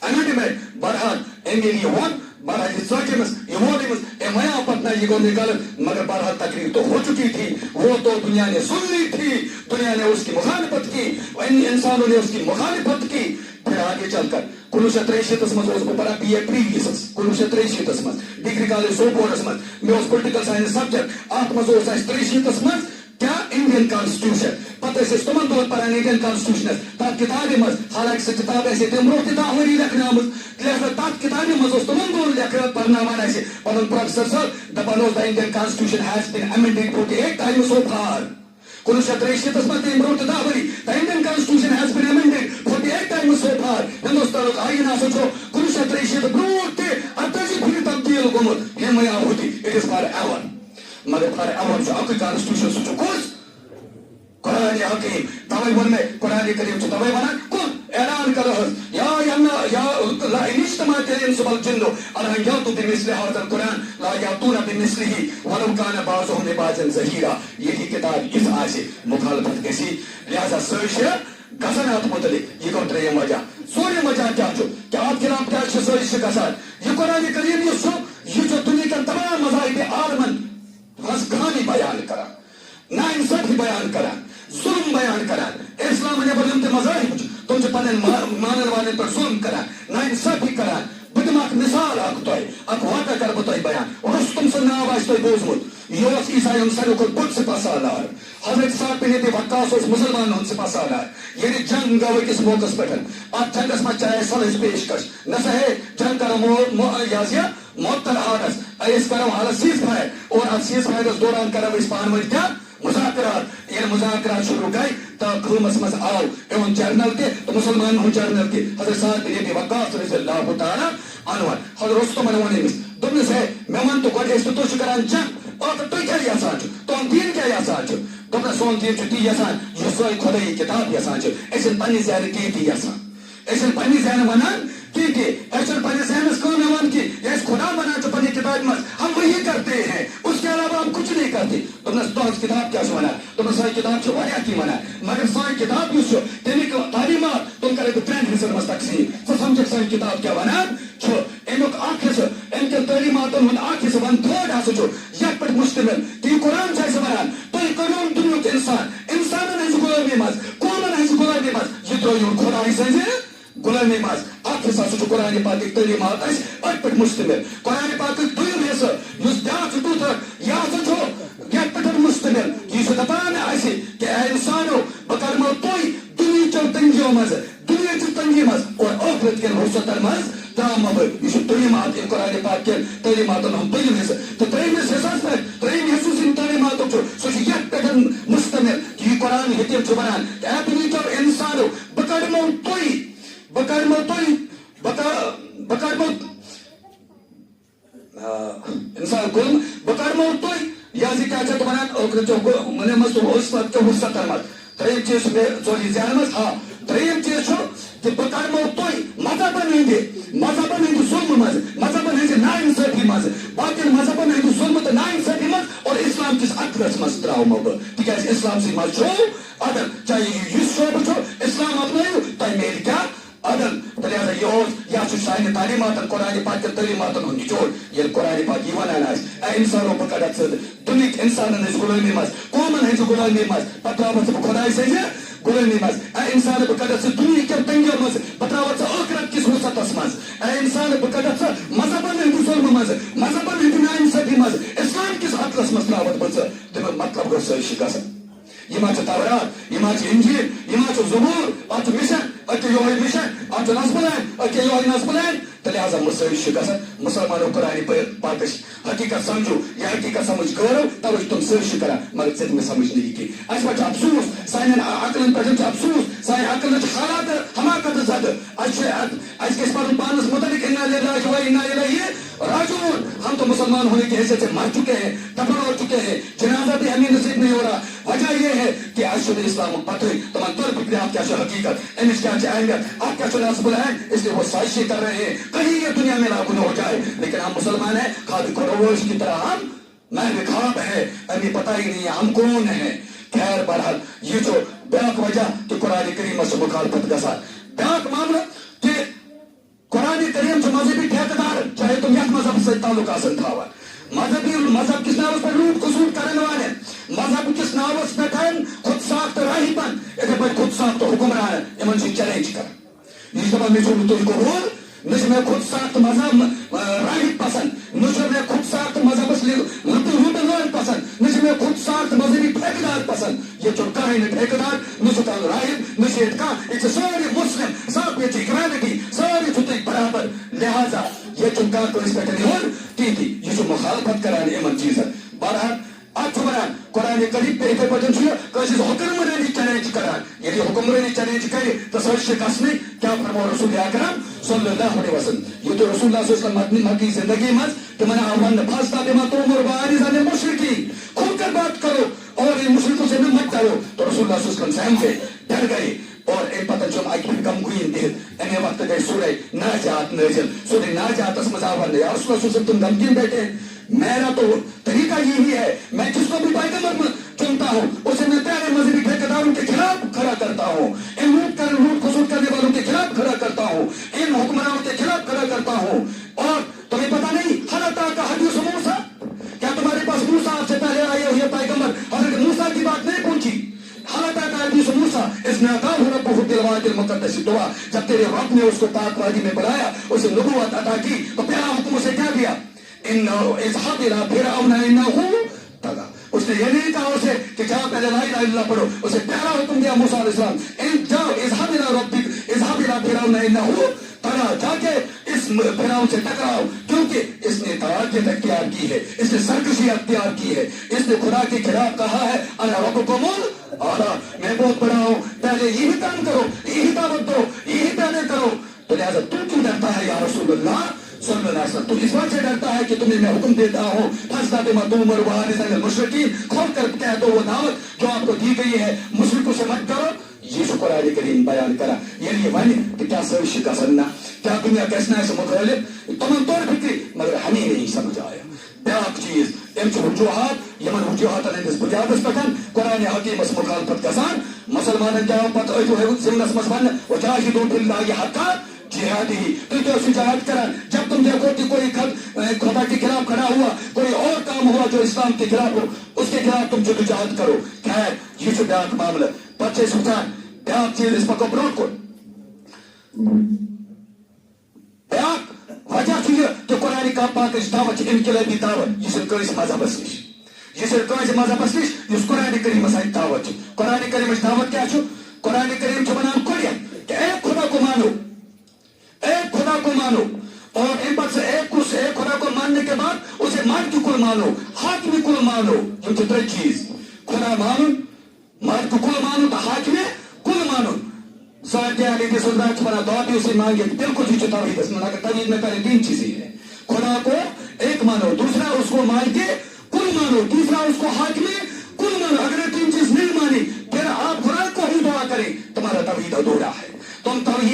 amendment بہرحال امی یہ ون بہرحال یہ ژٹمس یہ وونمس ام ویا پتہ یہ گو نکال مگر بہرحال تقریر تو ہو چکی تھی وہ تو دنیا نے سن لی تھی دنیا نے اس کی مخالفت کی انسانوں نے اس کی مخالفت کی پھر آگے چل کر 1963 مز بہ پڑھان بی اے پریویسس 1963 مز ڈگری کالج سوپورس مز مے پولیٹیکل سائنس سبجیکٹ ات مز 63 مز کیا انڈین کانسٹیٹیوشن پتہ تمن دور پڑھان انڈین کانسٹیٹیوشن تر کتابہ مز حالانکہ سہ کتاب آسے تم برو تہ 10 ؤری لیکھنہ آمٕژ لہذا تتھ کتابہ مز اوس تمن دۄہن لیکھنہٕ پرناوان اسہِ پنُن پروفیسر صٲب دپان اوس the Indian Constitution has been amended 48 times so far. 1963 مز تم برو 10 ؤری the Indian Constitution has been amended 48 times so far. ہندوستانُک آیٖن ہسا چھُ 1963 برونٛٹھ تہِ 88 پھِرِ تبدیل گوٚمُت ہیمے آہُتی it is forever. مگر forever چھُ اکُے constitution سُہ چھُ کُس قرآن حکیم. توے وون میں قرآن کریم چھُ توے ونان کُن اعلان کرو حظ یا لا ان اجتماعت الانس والجن على ان ياتوا بمثل هذا القرآن لا ياتون بمثله ولو كان بعضهم لبعض ظهيرا. یہی کتاب یِژھ آسہِ مخالفت گژھِ لہذا سٲری چھِ گژھان اتھ متعلق. یہ گوٚو ترٛیٚیِم وجہ. ژوٗرِم وجہ کیٛاہ چھُ کہ اتھ خلاف کیٛازِ چھِ سٲری چھِ گژھان یہ قرآن کریم یُس چھُ یہ چھُ دُنہیٖکٮ۪ن تمام مذاہبِ عالمن ہٕنٛز کہانی بیان کران ناانصافی بیان کران ظلم بیان کران. اسلام نٮ۪بر یِم تہِ مذاہب چھِ تِم چھِ پنٕنٮ۪ن مانن والٮ۪ن پٮ۪ٹھ ظلم کران ناانصافی کران. بہٕ دِمہٕ اکھ مثال اکھ تۄہہِ اکھ واقعہ کرٕ بہٕ تۄہہِ بیان. رُستُم سُنٛد ناو آسہِ تۄہہِ بوٗزمُت. یہِ اوس عیٖسایَن ساروی کھۄتہٕ بوٚڑ سپاہ سالار. حضرت سعد بن ابی وقاص اوس مُسلمانن ہُنٛد سپاہ سالار. ییٚلہِ جنگ گوٚو أکِس موقعس پٮ۪ٹھ اتھ جنگس منٛز چاہے صلحٕچ پیشکش نہ سا ہے جنگ کرو معطل حالس أسۍ کرو حالس سیز فایر اور اتھ سیز فایرس دوران کرو أسۍ پانہٕ ؤنۍ کیٛاہ مذاکرات. ییٚلہِ مذاکرات شروع گٔے تہٕ قۭمس منٛز آو اِہُنٛد جرنل تہِ تہٕ مُسلمانن ہُنٛد جرنل تہِ حضرت سعد بن ابی وقاص رضی اللہ تعالیٰ عنہ. حضرت رُستُمن ووٚن أمِس دوٚپنس ہے مےٚ وَن تہٕ گۄڈٕ ٲسۍ تہٕ تُہۍ چھِو کران جنگ تُہۍ کیٛاہ یژھان چھِو تُہُنٛد دیٖن کیٛاہ یژھان چھُ. دوٚپنس سون دیٖن چھُ تی یژھان یُس سٲنۍ خۄدٲیی کِتاب یژھان چھِ. أسۍ چھِنہٕ پننہِ ذہنہٕ کینٛہہ تہِ یژھان أسۍ چھِنہٕ پننہِ ذہنہٕ ونان کینٛہہ تہِ أسۍ چھِنہٕ پننِس ذہنس کٲم یِوان کینٛہہ یہِ أسۍ خۄدا ونان چھُ پننہِ کِتابہِ منٛز ہم وہی کرتے ہیں اس کے علاوہ ہم کچھ نہیں کرتے. دوٚپنس تُہنٛز کِتاب کیٛاہ چھِ ونان. دوٚپنس سٲنۍ کِتاب چھِ واریاہ کینٛہہ ونان مگر سٲنۍ کِتاب یُس چھُ تمیُک تعلیٖمات تِم کرے بہٕ 3 حِصن منٛز تقسیٖم. ژٕ سمجھکھ سٲنۍ کِتاب کیٛاہ ونان چھُ. امیُک اکھ حصہٕ امہِ کٮ۪ن تعلیٖماتن ہُنٛد اکھ حصہٕ ون تھٲڈ ہسا چھُ یتھ پٮ۪ٹھ مُشتمل کہِ یہِ قرآن چھُ اسہِ ونان تُہۍ کٔرۍہُن دُنیُک انسان انسانن ہٕنٛزِ غلٲمی منٛز قومن ہٕنٛزِ غلٲمی منٛز یہِ ترٛٲیہُن خۄداے سٕنٛزِ غلٲمی منٛز. اکھ حصہٕ ہسا چھُ قرآنِ پاکٕکۍ تعلیٖمات اسہِ أتھۍ پٮ۪ٹھ مُشتمل. قرآنِ پاکٕکۍ دوٚیِم حصہٕ یُس بیٛاکھ چھُ تیُتھ یہِ ہسا چھُ یتھ پٮ۪ٹھ مُشتمل یہِ چھُ دپان اسہِ کہِ اے انسانو بہٕ کرمو تُہۍ دُنہیٖچو تنگیو منٛز دُنیاہچہِ تنگی منٛز اور ٲخرت کٮ۪ن وسعتن منٛز ترٛاومو بہٕ. یہِ چھُ دوٚیِم اکھ ییٚمہِ قرآنِ پاک کٮ۪ن تعلیٖماتن ہُنٛد دوٚیِم حصہٕ. تہٕ ترٛیٚیمِس حصس پٮ۪ٹھ ترٛیٚیِم حصہٕ یُس یِم تعلیٖماتُک چھُ سُہ چھُ یتھ پٮ۪ٹھ مُشتمل کہِ یہِ قرآن حکیٖم چھُ ونان اے دُنہیٖچو انسانو بہٕ کرمو تُہۍ انسان کُن بہٕ کرمو تُہۍ یہِ ہسا کیٛاہ چھِ اتھ ونان ٲخرتچو منٛز تہٕ وسعتچو وسعتن منٛز. ترٛیٚیِم چیٖز چھُ مےٚ ژوٚر یہِ ذہنس منٛز. ہاں ترٛیٚیِم چیٖز چھُ کہ بہٕ کرمو تُہۍ مذہبن ہٕنٛدِ ظُلمہٕ منٛز مذہبن ہٕنٛزِ ناانصٲفی منٛز باقین مذہبن ہٕنٛدِ ظُلمہٕ تہٕ ناانصٲفی منٛز اور اسلام کِس عدلس منٛز ترٛاومو بہٕ. تِکیٛازِ اسلامسٕے منٛز چھُ عدل چاہے یُس شعبہٕ چھُ اسلام اپنٲیِو تۄہہِ میلہِ کیٛاہ عدل. تہٕ لہذا یہِ اوس یہِ چھُ سانہِ تعلیٖماتن قرآنِ پاک کٮ۪ن تعلیٖماتن ہُنٛد نچوڑ. ییٚلہِ قرآنِ پاک یہِ ونان آسہِ اے انسانو بہٕ کڑکھ ژٕ دُنہِکۍ انسانن ہٕنٛزِ غلٲمی منٛز قومن ہٕنٛزِ غلٲمی منٛز پتہٕ ترٛاوَتھ ژٕ بہٕ خۄداے سٕنٛزِ غلٲمی منٛز. اے انسان بہٕ کڑکھ ژٕ دُنہیٖکٮ۪ن تنگیو منٛز بہٕ ترٛاوَتھ ژٕ ٲخرت کِس وسعتس منٛز. اے انسان بہٕ کڑکھ ژٕ مذہبن ہٕنٛدِ ظُلمہٕ منٛز مذہبن ہٕنٛدِ ناانصٲفی منٛز اسلام کِس عدلس منٛز ترٛاوَتھ بہٕ ژٕ. تمیُک مطلب گوٚو سٲری چھِ گژھان. یہِ ما چھُ تورات یہِ ما چھُ انجیل یہِ ما چھُ زبور اتھ چھُ مِشن أکہِ یِہوے مِشن اتھ چھُ نصبہٕ لین أکہِ یِہوے نصبہٕ لین. تہٕ لہذا سٲری چھِ گژھان مُسلمانو قرآنِ پاکٕچ حقیٖقت سمجھو یہِ حقیٖقت سمجھ کٔرو توے چھِ تِم سٲری چھِ کران مگر ژےٚ تہِ مےٚ سمجھ نہٕ یہِ کینٛہہ. اَسہِ پٮ۪ٹھ چھُ افسوٗس سانٮ۪ن عقلن پٮ۪ٹھ چھُ افسوٗس سانہِ عقلٕچ حالات حماقت زدٕ. اَسہِ گژھِ پنُن پانس متعلق اِنا لِلّٰہِ و اِنا اِلیہِ راجعوٗن. ہم تو مسلمان ہونے کی حیثیت سے مر چکے ہیں دفن ہو چکے ہیں جنازہ بھی ہمیں نصیب نہیں ہو رہا. وجہ یہ ہے کہ اشد اسلام پتہ تمام طور فکر آپ کیا حقیقت امس کیا اہمیت آپ کیا نصب ہے اس لیے وہ سازشیں کر رہے ہیں کہیں یہ دنیا میں لاگو نہ ہو جائے. لیکن ہم مسلمان ہیں خواب کروش کی طرح ہم میں خواب ہے ہمیں پتہ ہی نہیں ہے ہم کون ہیں. خیر بہرحال یہ جو بیاق وجہ کہ قرآن کریم سے مخالفت گژھان بیاق معاملہ کہ قرآن کریم سے مذہبی ٹھیکیدار چاہے تم یک مذہب سے تعلق آسن تھاوان مذہب کس ناوس پر لوٹ خسوٹ کرن والے مذہب کس ناوس پہ خود ساخت راہبن اتھے پہ خود ساخت حکمران یمن سے چیلنج کر یہ دپان مے چھُ تُہۍ قبول نہ چھُ مےٚ خود ساخت مذہب راہب پسند نہ چھُ مےٚ خود ساخت مذہبس لوٹن وٲلۍ پسند نہ چھُ مےٚ خود ساخت مذہبی ٹھیکیدار پسند. یہ چھُ کٕہٕنۍ نہٕ ٹھیکیدار نہ چھُ کانٛہہ راہب نہ چھُ ییٚتہِ کانٛہہ ییٚتہِ چھِ یا کس پہ تی یہ مخالفت کران ان چیزن بہرحال ات قرآن کریم پہ اتھے پٲٹھۍ کٲنٛسہِ ہٕنٛز حُکمرٲنی چیلنج کران ییٚلہِ حُکمرٲنی چیلنج کرِ تہٕ سۄ چھِ گژھنٕے کیٛاہ فرمو رسول اکرم صلی اللہ علیہ وسلم یہ تو رسول اللہ صلی اللہ علیہ وسلم مکی زندگی منٛز تمن آو وننہٕ فاستا بما تؤمر وأعرض عن المشركين کھل کر بات کرو اور ان مشرکوں سے نہ مت ڈرو تو رسول اللہ صلی اللہ علیہ وسلم سہم گئے ڈر گئے اور ایک پتہ چم اکہ پھر کم گوئین دہت امی وقت گئی سورہ ناجات نازل سورہ ناجات اس مزا ون یا رسول اللہ صلی اللہ علیہ وسلم تم غمگین بیٹھے میرا تو طریقہ یہی ہے میں جس کو بھی پیغمبر چنتا ہوں اسے میں پیارے مذہبی ٹھیکیداروں کے خلاف کھڑا کرتا ہوں ان لوٹ خسوٹ کرنے والوں کے خلاف کھڑا کرتا ہوں ان حکمرانوں کے خلاف کھڑا کرتا ہوں اور تمہیں پتہ نہیں حضرت کا حدیث موسیٰ کیا تمہارے پاس موسیٰ آپ سے پہلے آئے ہوئے پیغمبر حضرت موسیٰ کی بات نہیں پہنچی حالتا کا حدیث موسیٰ اس نے عطا ربہ بالوادی المقدس دعا جب تیرے رب نے اس کو پاک وادی میں بلایا اسے نبوت عطا کی تو پہلا حکم اسے کیا دیا اذهب الى فرعون انه طغى اس نے یہ نہیں کہا اسے کہ جاؤ پہلے لا الہ الا اللہ پڑھو اسے پہلا حکم دیا موسیٰ علیہ السلام ان جاؤ اذهب الى ربك اذهب الى فرعون انه طغى جا کے اس فرعون سے ٹکراؤ کیونکہ اس نے طاعت اختیار کی ہے اس نے سرکشی اختیار کی ہے اس نے خدا کے خلاف کہا ہے انا ربکم الاعلی میں بہت بڑا ہوں پہلے یہی کام کرو یہی دعوت دو یہی پہلے کرو تو لہذا تو کیوں ڈرتا ہے یا رسول اللہ صلی اللہ علیہ وسلم تو اس بات سے ڈرتا ہے کہ تمہیں میں حکم دیتا ہوں فاستا بما تؤمر وأعرض عن المشركين کھول کر کہہ دو وہ دعوت جو آپ کو دی گئی ہے مشرکوں سے مت کرو یہ قرآن کریم بیان کرا یعنی ون کہ کیا سوش گژھن کیا دنیا گژھِ اسہِ مخالف تمن طور فکر مگر ہمیں نہیں سمجھ آیا بیاکھ چیز ام وجوہات یمن وجوہاتن ہندس بنیادس پہ قرآن حکیمس مخالفت گژھان مسلمانن کیا پتہ ٲسِو ضمنس منٛز وننہٕ وجاہدوا فی اللہ حق جہاد ہی تو اسے جہاد کران جب تم دیکھو کہ کوئی خدا کے خلاف کھڑا ہوا کوئی اور کام ہوا جو اسلام کے خلاف ہو اس کے خلاف تم جدوجہد کرو خیر یہ بیاکھ معاملہ پتہ سوچان بیاکھ چیز اس پکو برونٹ کو بیاکھ وجہ یہ کہ قرآن پاک دعوت انقلابی دعوت یہ کنس مذہبس نش یہ کنس مذہبس نش اس قرآن کریم دعوت قرآن کریم دعوت کیا قرآن کریم ونان کھڑیت کہ اے خدا کو مانو ایک خدا کو مانو اور ان پر سے ایک خدا کو ماننے کے بعد اسے مالک کل مانو حاکم کل مانو جو ترے چیز خدا مانو مالک کل مانو تو حاکم کل مانو ساتھ علی کے سلطان سے بنا دعا بھی اسے مانگے بالکل ہی توحید اس میں توحید میں پہلے تین چیزیں ہیں خدا کو ایک مانو دوسرا اس کو مالک کل مانو تیسرا اس کو حاکم کل مانو اگر یہ تین چیز نہیں مانی پھر آپ خدا کو ہی دعا کریں تمہارا توحید ادھورا ہے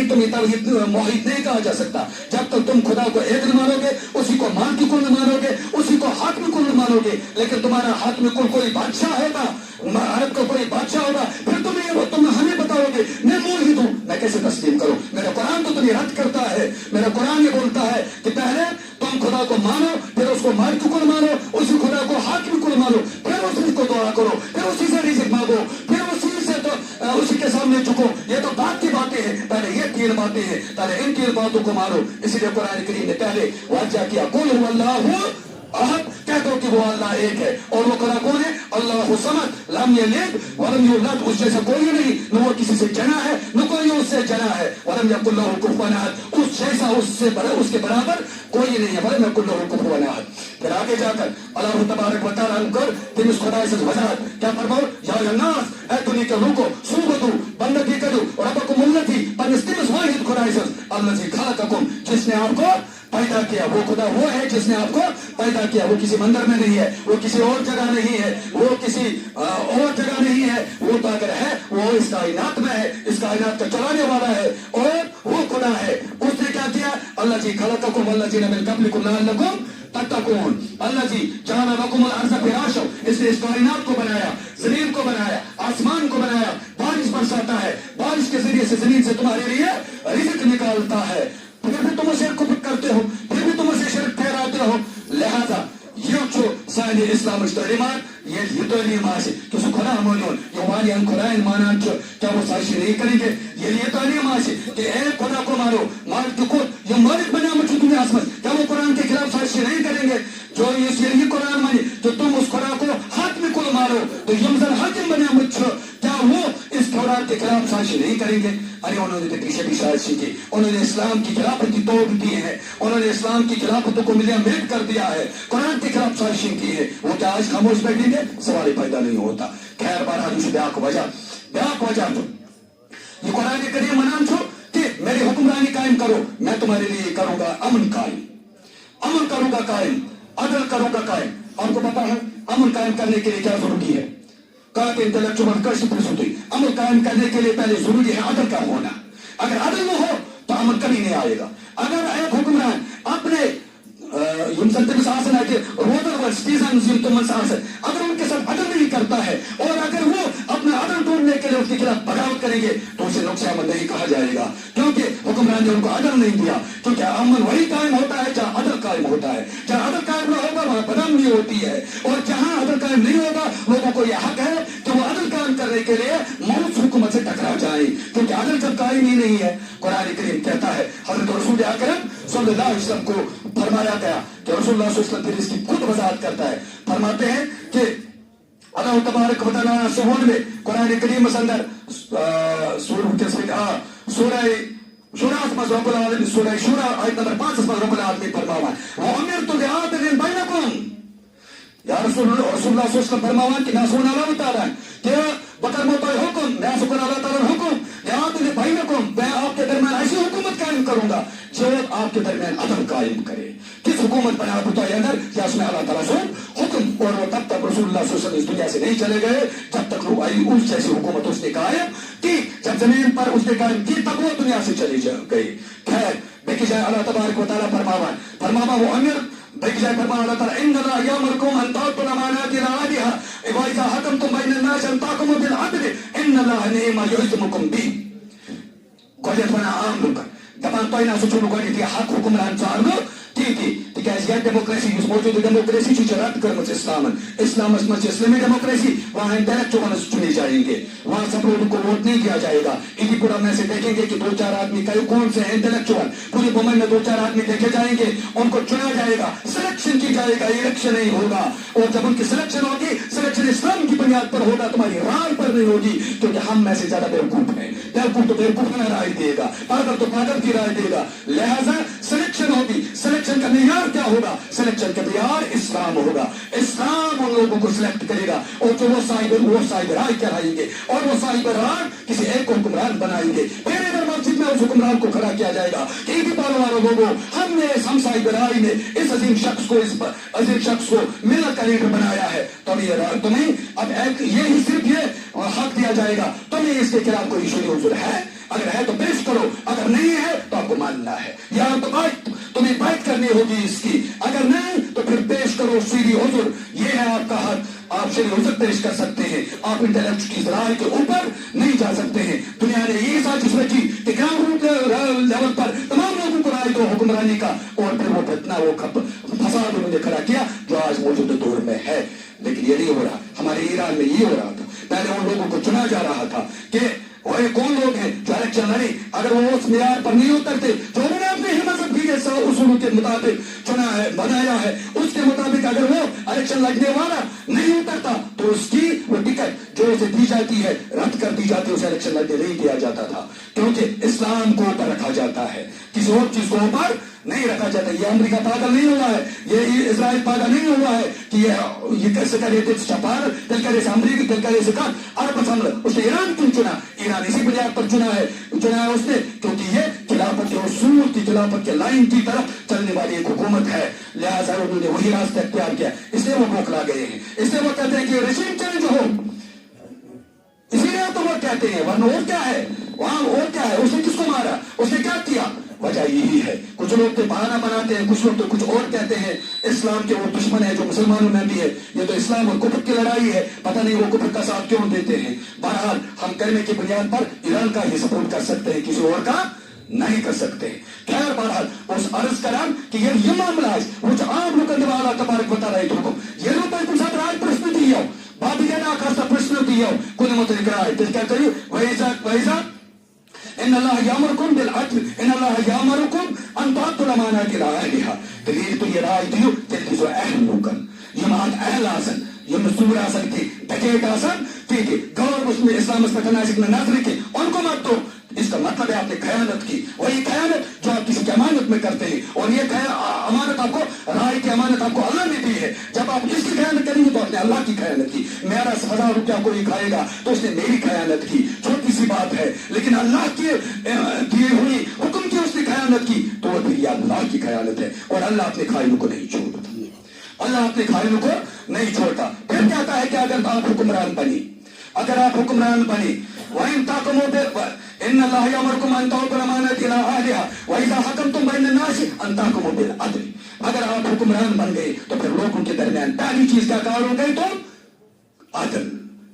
تمہیں توحید موحد نہیں کہا جا سکتا جب تک تم خدا کو ایک نہ مانو گے اسی کو مالک کل نہ مانو گے اسی کو حاکم کل نہ مانو گے لیکن تمہارا حاکم کل کوئی بادشاہ ہے نا عرب کا کوئی بادشاہ ہوگا پھر تم ہمیں بتاؤ گے میں موحد ہوں میں کیسے تسلیم کروں میرا قرآن تو تمہیں رد کرتا ہے میرا قرآن یہ بولتا ہے کہ پہلے تم خدا کو مانو پھر اس کو مالک کل مانو اسی خدا کو حاکم کل مانو پھر اسی کو دعا کرو پھر اسی سے رزق مانگو پھر اسی سے تو اسی کے سامنے جھکو یہ تو بات کی باتیں ہیں پہلے یہ تین باتیں ہیں پہلے ان تین باتوں کو مانو اسی لیے قرآن کریم نے پہلے واضح کیا قل هو اللہ احد کہہ دو کہ وہ اللہ ایک ہے اور وہ خدا کون ہے اللہ صمد لم یلد ولم یولد اس جیسا کوئی نہیں نہ وہ کسی سے جنا ہے نہ کوئی اس سے جنا ہے ولم یکن لہ کفوا احد اس جیسا اس کے برابر کوئی نہیں ہے ولم یکن لہ کفوا احد پھر آگے جا کر اللہ تبارک و تعالیٰ کر تم اس خدا سے وضاحت کیا فرماؤ یا الناس اے دنیا کے لوگوں صوبتو بندگی کرو ربکم الذی پنس تمس واحد خدا سے الذی خلقکم جس نے آپ کو پیدا کیا وہ خدا وہ ہے جس نے آپ کو پیدا کیا وہ کسی مندر میں نہیں ہے وہ کسی اور جگہ نہیں ہے وہ کسی اور جگہ نہیں ہے وہ تو اگر ہے وہ اس کائنات میں ہے اس کائنات کا چلانے والا ہے اور وہ خدا ہے اس نے کیا کیا اللہ جی خلقکم والذین من قبلکم لعلکم تتقون اللہ جی جعل لکم الارض فراشا اس نے اس کائنات کو بنایا زمین کو بنایا آسمان کو بنایا بارش برساتا ہے بارش کے ذریعے سے زمین سے تمہارے لیے رزق نکالتا ہے پھر بھی تم اسے کفر کرتے ہو پھر بھی تم اسے شرک ٹھہراتے ہو لہذا یہ سانی اسلام تعلیمات یہ تعلیم آسے کہ سو خدا مانون یہ واریان خدایان مانان کیا وہ سازشی نہیں کریں گے یہ تعلیم آسے کہ اے خدا کو مانو مالک کو یہ مالک بنیامت چھو دنیا آسمان کیا وہ قرآن کے خلاف سازشی نہیں کریں گے جو یہ قرآن مانی تو تم اس خدا کو حاکم کل مانو تو یمزن حاکم بنیامت چھو کیا وہ اس قرآن کے خلاف سازش نہیں کریں گے. ارے انہوں نے تو پیچھے بھی سازش کی, انہوں نے اسلام کی خلافت کی توڑ دی ہے, انہوں نے اسلام کی خلافتوں کو ملٹ کر دیا ہے, قرآن کے خلاف سازشیں کی ہے. وہ کیا آج خاموش بیٹھیں گے؟ سوال پیدا نہیں ہوتا. خیر بہرحال اس بیاق وجہ تو یہ قرآن کریم منان چھو کہ میری حکمرانی قائم کرو, میں تمہارے لیے کروں گا امن کروں گا قائم, عدل کروں گا قائم. آپ کو پتا ہے امن قائم کرنے کے لیے کیا ضروری ہے؟ کہا کہ انٹلیکچوئل کیسے ہوتی. امن قائم کرنے کے لیے پہلے ضروری ہے عدل کا ہونا. اگر عدل نہ ہو تو امن کبھی نہیں آئے گا. اگر ایک حکمران اپنے اگر ان کے ساتھ عدل نہیں کرتا ہے اور اگر وہ اپنا عدل توڑنے کے لیے اس کے خلاف بغاوت کریں گے تو اسے نقص امن نہیں کہا جائے گا, کیونکہ حکمران نے ان کو عدل نہیں دیا. کیونکہ امن وہی قائم ہوتا ہے جہاں عدل قائم ہوتا ہے. جہاں عدل قائم نہ ہوگا وہاں بدامنی ہوتی ہے, اور جہاں عدل قائم نہیں ہوگا لوگوں کو یہ حق ہے کہ وہ عدل قائم کرنے کے لیے موت حکومت سے ٹکرا جائیں, کیونکہ عدل جب قائم ہی نہیں ہے. قرآن کریم کہتا ہے, حضرت رسول اکرم صلی اللہ علیہ وسلم کو فرمایا گیا کہ رسول اللہ صلی اللہ علیہ وسلم پھر اس کی خود وضاحت کرتا ہے. فرماتے ہیں کہ اللہ تبارک و تعالیٰ سہول میں قرآن کریم اندر سورہ رب العالمین سورہ شورى آیت نمبر 5 رب العالمین فرماوا وَأُمِرْتُ بِعَدْلٍ بَيْنَكُمْ. یا رسول اللہ صلی اللہ علیہ وسلم فرماوا کہ میں سن اللہ تعالیٰ کہ بکر موتای حکم, میں سکن اللہ تعالیٰ حکم لِعَدْلٍ بَيْنَكُمْ, میں آپ کے درمیان ایسی حکومت قائم کروں گا جو آپ کے درمیان عدل قائم کرے. کس حکومت بنا بتائی اندر یا اس میں اللہ تعالیٰ سے حکم, اور وہ تب تک رسول اللہ صلی اللہ علیہ وسلم اس دنیا سے نہیں چلے گئے جب تک وہ اس جیسی حکومت اس نے قائم کی. جب زمین پر اس نے قائم کی تب وہ دنیا سے چلی گئی. خیر دیکھی جائے اللہ تبارک و تعالیٰ فرماوا وہ امیر دیکھی جائے فرماوا اللہ تعالیٰ ان اللہ یامرکم ان تؤتوا الامانات الی اہلها واذا حکمتم بین الناس ان تحکموا بالعدل ان اللہ نعم ما یعظکم به. گوڈیت ونان عام لوکن دپان تۄہہِ نسا چھُنہٕ گۄڈنیتھٕے حق حکمران ژارنہٕ تِکیازِ یتھ ڈیموکریسی یُس موجوٗدٕ ڈیموکریسی چھِ رد کٔرمٕژ اسلامس منٛز چھِ اسلامی ڈیموکریسی, وہاں انٹلیکچوئلز چنے جائیں گے, وہاں سب لوگوں کو ووٹ نہیں دیا جائے گا. انڈی پورا میں سے دیکھیں گے کہ 2-4 آدمی کون سے ہیں انٹلیکچوئل, پوری ممبئی میں 2-4 آدمی دیکھے جائیں گے, ان کو چنا جائے گا, سلیکشن کی جائے گا, الیکشن نہیں ہوگا. اور جب ان کی سلیکشن ہوگی سلیکشن اسلام کی بنیاد پر ہوگا, تمہاری رائے پر نہیں ہوگی, کیونکہ ہم میں سے زیادہ بیوقوف ہیں. بیوقوف تو بیوقوف نہ رائے دے گا, پاگل تو پاگل کی رائے دے گا. لہذا سلیکشن ہوگی, سلیکشن کا معیار کیا ہوگا؟ سلیکشن کا معیار اسلام ہوگا. اسلام ان لوگوں کو سلیکٹ کرے گا اور جو وہ صاحب رائے کرائیں گے اور وہ صاحب رائے کسی ایک کو حکمران بنائیں گے. پھر ادھر مسجد میں اس حکمران کو کھڑا کیا جائے گا کہ ان پالو والوں لوگوں ہم صاحب رائے نے اس عظیم شخص کو ملت کا لیڈر بنایا ہے, تمہیں اب یہی صرف یہ حق دیا جائے گا, تمہیں اس کے خلاف کوئی ایشو عذر ہے, اگر ہے تو پیش کرو, اگر نہیں ہے تو آپ کو ماننا ہے, یا تو تمہیں بات کرنی ہوگی اس کی, اگر نہیں تو پھر پیش کرو سیدھی عذر. یہ ہے آپ کا حق, آپ شرعی عذر پیش کر سکتے ہیں, آپ انٹلیکٹ کی رائے کے اوپر نہیں جا سکتے ہیں. دنیا نے یہ سازش رچی کہ گراؤنڈ لیول پر تمام لوگوں کو رائے دو حکمرانی کا, اور پھر وہ فتنہ وہ فساد انہوں نے کھڑا کیا جو آج موجودہ دور میں ہے. لیکن یہ نہیں ہو رہا, ہمارے ایران میں یہ ہو رہا تھا. پہلے ان لوگوں کو چنا جا رہا تھا کہ وہ کون لوگ ہیں جو الیکشن لڑے, اگر وہ اس معیار پر نہیں اترتے جو انہوں نے اپنے مذہب کی اصولوں کے مطابق چنا ہے بنایا ہے, اس کے مطابق اگر وہ الیکشن لڑنے والا نہیں اترتا تو اس کی وہ ٹکٹ جو اسے دی جاتی ہے رد کر دی جاتی, اسے الیکشن لڑنے نہیں دیا جاتا تھا, کیونکہ اسلام کو اوپر رکھا جاتا ہے, کسی اور چیز کو اوپر نہیں رکھا جاتا. یہ امریکہ پاگل نہیں ہوا ہے, یہ اسرائیل پاگل نہیں ہوا ہے کہ یہ کیسے کرے تھے چپار دل کرے سے امریکہ دل کرے سے کہا عرب حملہ. اس نے ایران کیوں چنا؟ ایران اسی بنیاد پر چنا ہے اس نے کیونکہ یہ خلافت کے اصول کی, خلافت کے لائن کی طرف چلنے والی ایک حکومت ہے. لہٰذا انہوں نے وہی راستہ اختیار کیا, اس لیے وہ بوکھلا گئے ہیں, اس لیے وہ کہتے ہیں کہ ریجیم چینج ہو, اسی لیے تو وہ کہتے ہیں, ورنہ اور کیا ہے, وہاں اور کیا ہے, اس نے کس کو مارا, اس نے کیا کیا؟ وجہ یہی ہے. کچھ لوگ تو بہانہ بناتے ہیں, کچھ لوگ تو کچھ اور کہتے ہیں, اسلام کے وہ دشمن ہے جو مسلمانوں میں بھی ہے, یہ تو اسلام اور کفر کی لڑائی ہے, پتہ نہیں وہ کفر کا ساتھ کیوں دیتے ہیں. بہرحال ہم کلمے کی بنیاد پر ایران کا ہی سپورٹ کر سکتے ہیں, کسی اور کا نہیں کر سکتے. خیر بہرحال اس عرض کرام کہ یہ معاملہ ہے وہ جو عام لوگ اللہ تبارک و تعالیٰ حکم یہ لوگ کچھ ساتھ رائے پرشن دیو بابی کے ناخواستہ پرشن دیو کوئی متعلق رائے تو کیا کریے ویزا ان اللہ یامرکم بالعدل ان اللہ یامرکم ان تؤتوا الامانات الی اہلها. دلیل تو یہ رائے دیو کہ جو اہل لوگن یہ مان اہل آسن یہ مسئول آسن کی ڈکیٹ آسن کہ غور مسلم اسلام پر نظر کی ان کو مت دو. اس کا مطلب ہے آپ نے خیانت کی. وہی خیانت جو آپ کسی کی امانت میں کرتے ہیں, اور یہ امانت آپ کو, رائے کی امانت آپ کو اللہ نے دی ہے. جب آپ اس کی خیانت کریں گے تو آپ نے اللہ کی خیانت کی. میرا 1000 روپیہ کوئی کھائے گا تو اس نے میری خیانت کی, چھوٹی سی بات ہے. لیکن اللہ کے دیے ہوئی حکم کی اس نے خیانت کی تو وہ پھر یہ اللہ کی خیانت ہے. اور اللہ اپنے خائنوں کو نہیں چھوڑتا, اللہ اپنے خائنوں کو نہیں چھوڑتا. پھر کہتا ہے کہ اگر آپ حکمران بنی, اگر آپ حکمران بنی, وَإِن تَحْكُمُوا إِنَّ اللَّهَ يَأْمُرُكُمْ أَن تُؤْتُوا الْأَمَانَاتِ إِلَىٰ أَهْلِهَا وَإِذَا حَكَمْتُم بَيْنَ النَّاسِ أَن تَحْكُمُوا بِالْعَدْلِ. اگر آپ حکمران بن گئے تو پھر لوگوں کے درمیان پہلی چیز کیا کرو گے؟ تم عدل.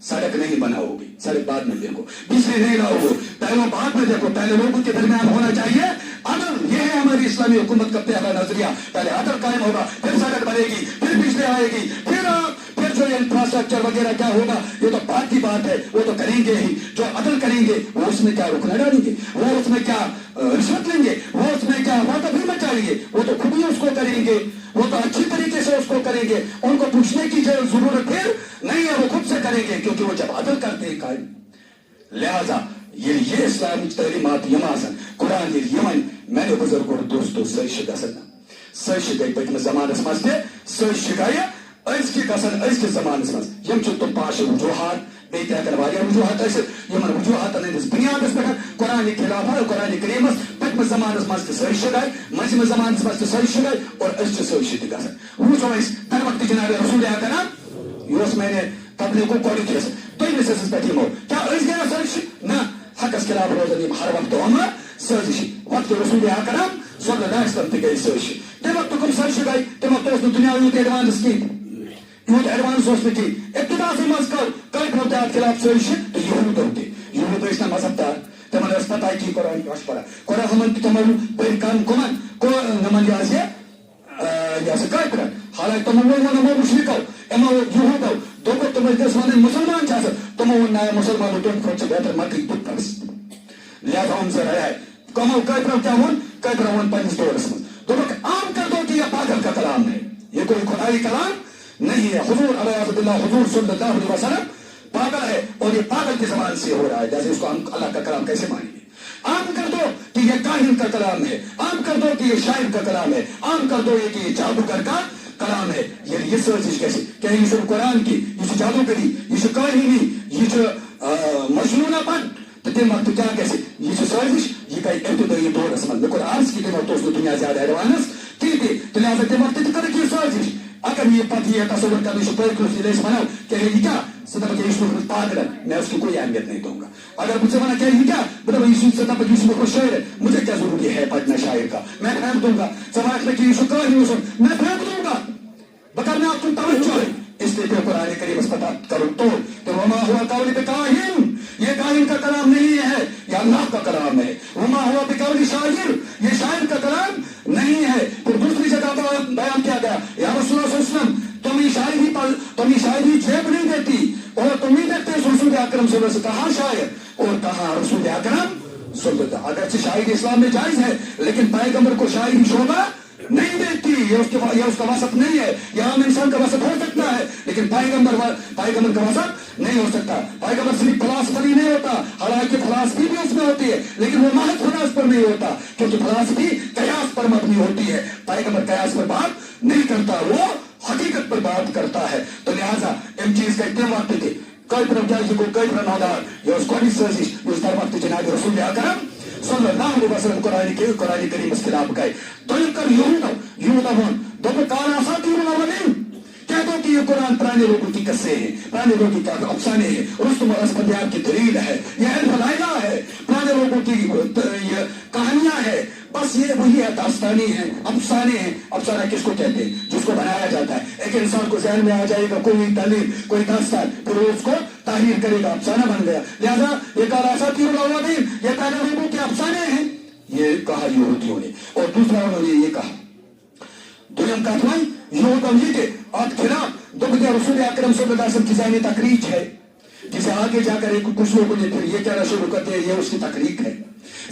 سڑک نہیں بناؤ گے, سڑک بعد میں دیکھو. بجلی نہیں لاؤ گے, پہلے بعد میں دیکھو. پہلے لوگوں کے درمیان ہونا چاہیے عدل. یہ ہے ہماری اسلامی حکومت کا پہلا نظریہ. پہلے عدل قائم ہوگا, پھر سڑک بنے گی, پھر بجلی آئے گی, پھر جو انفراسٹرکچر وغیرہ کیا ہوگا یہ تو بات کی بات ہے, وہ تو کریں گے ہی. جو عدل کریں گے وہ اس میں کیا رکنا ڈالیں گے, وہ اس میں کیا رشوت لیں گے, وہ اس میں کیا بات بھی مچائیں گے, وہ تو خود ہی اس کو کریں گے, وہ تو اچھی طریقے سے اس کو کریں گے. ان کو پوچھنے کی ضرورت پھر نہیں ہے, وہ خود سے کریں گے کیونکہ وہ جب عدل کرتے ہیں قائم. لہذا یہ اسلامی تعلیمات یمازن قرآن یمن میں نے بزرگوں دوستوں سرش گسن سرش گئی پتم زمانس مز تہ سرش گئی ازکہ گسن ازکہ زمانس مز یم تم پاش وجوہات بیٚیہِ تہِ ہٮ۪کن واریاہ وجوہات ٲسِتھ یِمن وجوہاتن ہٕنٛدِس بُنیادس پٮ۪ٹھ قرآنِ خِلافت قرآنِ کریٖمس پٔتمِس زمانس منٛز تہِ سرش گٔے, مٔنٛزمِس زمانس منٛز تہِ سرش گٔے, اور أسۍ چھِ سرش تہِ گژھان. وٕچھو أسۍ تمہِ وقتہٕ جناب رسول اکرم یہ اوس میں نے تبلیغ گۄڈٕنیُک حصہٕ دوٚیمِس حصس پٮ۪ٹھ یِمو کیٛاہ أسۍ گٔیا سرش؟ نہ, حقس خلاف روزن یِم ہر وقتہٕ یِم سٲزِش. وقتہِ رسول اکرم صلی اللہ علیہ وسلم تہِ گٔے سرش. تمہِ وقتہٕ کٕم سرش گٔے؟ تمہِ وقتہٕ اوس نہٕ دُنیا یوٗت ایڈوانس کِہیٖنۍ, یوٗت ایڈوانس اوس نہٕ کِہیٖنۍ. ابتداسٕے منٛز کٔرۍ تتھ خلاف سرش تہٕ یہوٗدو تہِ. یہوٗد ٲسۍ نہٕ مذہب دار, تمن ٲس پتہ کہِ قرآن کیٛاہ چھُ پران. قرآن تِمو بٔرۍ کم کٕمن نمن یہِ ہسا کٲفرن. حالانکہ تمو ووٚن یِمو مُشرِکو یِمو یہوٗدو دوٚپُکھ تِم ٲسۍ وَنان مُسلمان چھِ آسان. تمو ووٚن نہ مُسلمانو تمہِ کھۄتہٕ چھُ بہتر مکٕے بُت پرست. لہذا ہم سے رہا ہے کمو کٲفرو کیا ووٚن؟ کٲفرو ووٚن پننِس دورس منٛز دوٚپُکھ عام کر دو کہ یہ پاگل کا کلام ہے, یہ کوئی خدائی کلام نہیں ہے. حضور علیہ اللہ حضور صلی اللہ علیہ وسلم پاگل ہے, اور یہ پاگل کی زبان سے ہو رہا ہے. جیسے اس کو ہم اللہ کا کلام کیسے مانیں گے؟ عام کر دو کہ یہ کاہن کا کلام ہے, عام کر دو کہ یہ شاعر کا کلام ہے, عام کر دو کہ یہ جادوگر کا کلام ہے. یہ سرزش کیسے کہ یہ قرآن کی, یہ جادوگری, یہ کاہنی, یہ مجنونہ پن. تو تم وقت کیا کیسے یہ سرزش یہ گئی ابتدائی دورس من. مے عرض کی تم وقت اس دنیا زیادہ ایڈوانس کی تھی, تو لہٰذا تم وقت تہ کر یہ سرزش. اگر یہ پتہ یہ تصور کرنے پرکلس یہ ونو کہ یہ کیا سہ دپ یہ پاگل, میں اس کی کوئی اہمیت نہیں دوں گا. اگر مجھ سے ونان کہ یہ کیا بہ دپ یہ دپ یہ شاعر ہے, مجھے کیا ضروری ہے پڑھنا شاعر کا, میں پھینک دوں گا. سماج میں کہ یہ کاہن میں پھینک دوں گا, بکرنا آپ تم توجہ ہے. اس لیے قرآن کریم اس پتہ کرو تو وما ہوا قول بکاہن, یہ کاہن کا کلام نہیں ہے, یہ اللہ کا کلام ہے. وما ہوا بقول شاعر, یہ شاعر کا کلام نہیں ہے. پھر دوسری جگہ بیان کیا گیا یا رسول اللہ صلی اللہ علیہ وسلم تمہیں شاعری جیب نہیں دیتی, اور تم نہیں دیکھتے رسول اکرم صلی اللہ علیہ وسلم کہاں شاعر اور کہاں رسول اکرم صلی اللہ. اگرچہ شاعری اسلام میں جائز ہے لیکن پیغمبر کو شاعری شعبہ نہیں دیتی, یہ اس کا وصف نہیں ہے. یہ عام انسان کا وصف ہو سکتا ہے لیکن پیغمبر کا وصف نہیں ہو سکتا. پیغمبر صرف فلاسفی نہیں ہوتا, حالانکہ فلاسفی بھی اس میں ہوتی ہے لیکن وہ محض فلاس پر نہیں ہوتا, کیونکہ فلاسفی قیاس پر مبنی ہوتی ہے. پیغمبر قیاس پر بات نہیں کرتا, وہ حقیقت پر بات کرتا ہے. تو لہٰذا ان چیز کا اتنے وقت تھے کوئی پرجائز کو کوئی پرنادار یہ اس کو سازش اس در وقت جناب رسول اکرم صلی اللہ علیہ وسلم قرآن کریم اس خلاف گئے. تو کر یہودا ون دو کالا اساطیر الاولین, کہہ دو کہ یہ قرآن پرانے لوگوں کی قصے ہیں, پرانے لوگوں کی افسانے ہیں, رستم اور اسفندیار کی دلیل ہے, یہ الف لائلہ ہے, پرانے لوگوں کی یہ کہانیاں ہیں. بس یہ وہی ہے, داستانی ہیں, افسانے ہیں. افسانہ کس کو کہتے ہیں؟ جس کو بنایا جاتا ہے. ایک انسان کو ذہن میں آ جائے گا کوئی دلیل کوئی داستان, پھر وہ اس کو تحریر کرے گا, افسانہ بن گیا. لہذا یہ کالا اساطیر الاولین یہ پہلے لوگوں کے افسانے ہیں, یہ کہا یہودیوں نے. اور دوسرا انہوں نے یہ کہا دویم کہا یہودوں یہ کہ آپ خلاف دکھ رسول اکرم صلی اللہ علیہ وسلم کی ذہنی تقریج ہے, جسے آگے جا کر کچھ لوگوں نے پھر یہ کہنا شروع کرتے ہیں یہ اس کی تقریق ہے.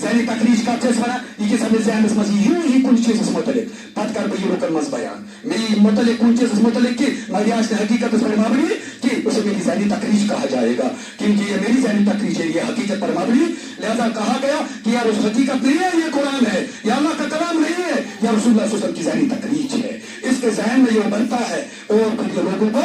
ذہنی تقریج کا چیز بنا یہ سمجھ ذہنس مز یوں ہی کن چیز متعلق پتہ کر بہ یہ رکن مز بیان میں متعلق کن چیز متعلق کہ مگر حقیقت پر مبنی کہ اسے میری ذہنی تخریج کہا جائے گا، کیونکہ یہ میری ذہنی تخریج ہے، یہ حقیقت پر مبنی، لہذا کہا گیا کہ یار اس حقیقت نہیں ہے، یہ قرآن ہے، یہ اللہ کا کلام نہیں ہے، یا رسول اللہ صلی اللہ علیہ وسلم کی ذہنی تخریج ہے، اس کے ذہن میں یہ بنتا ہے اور پھر یہ لوگوں کو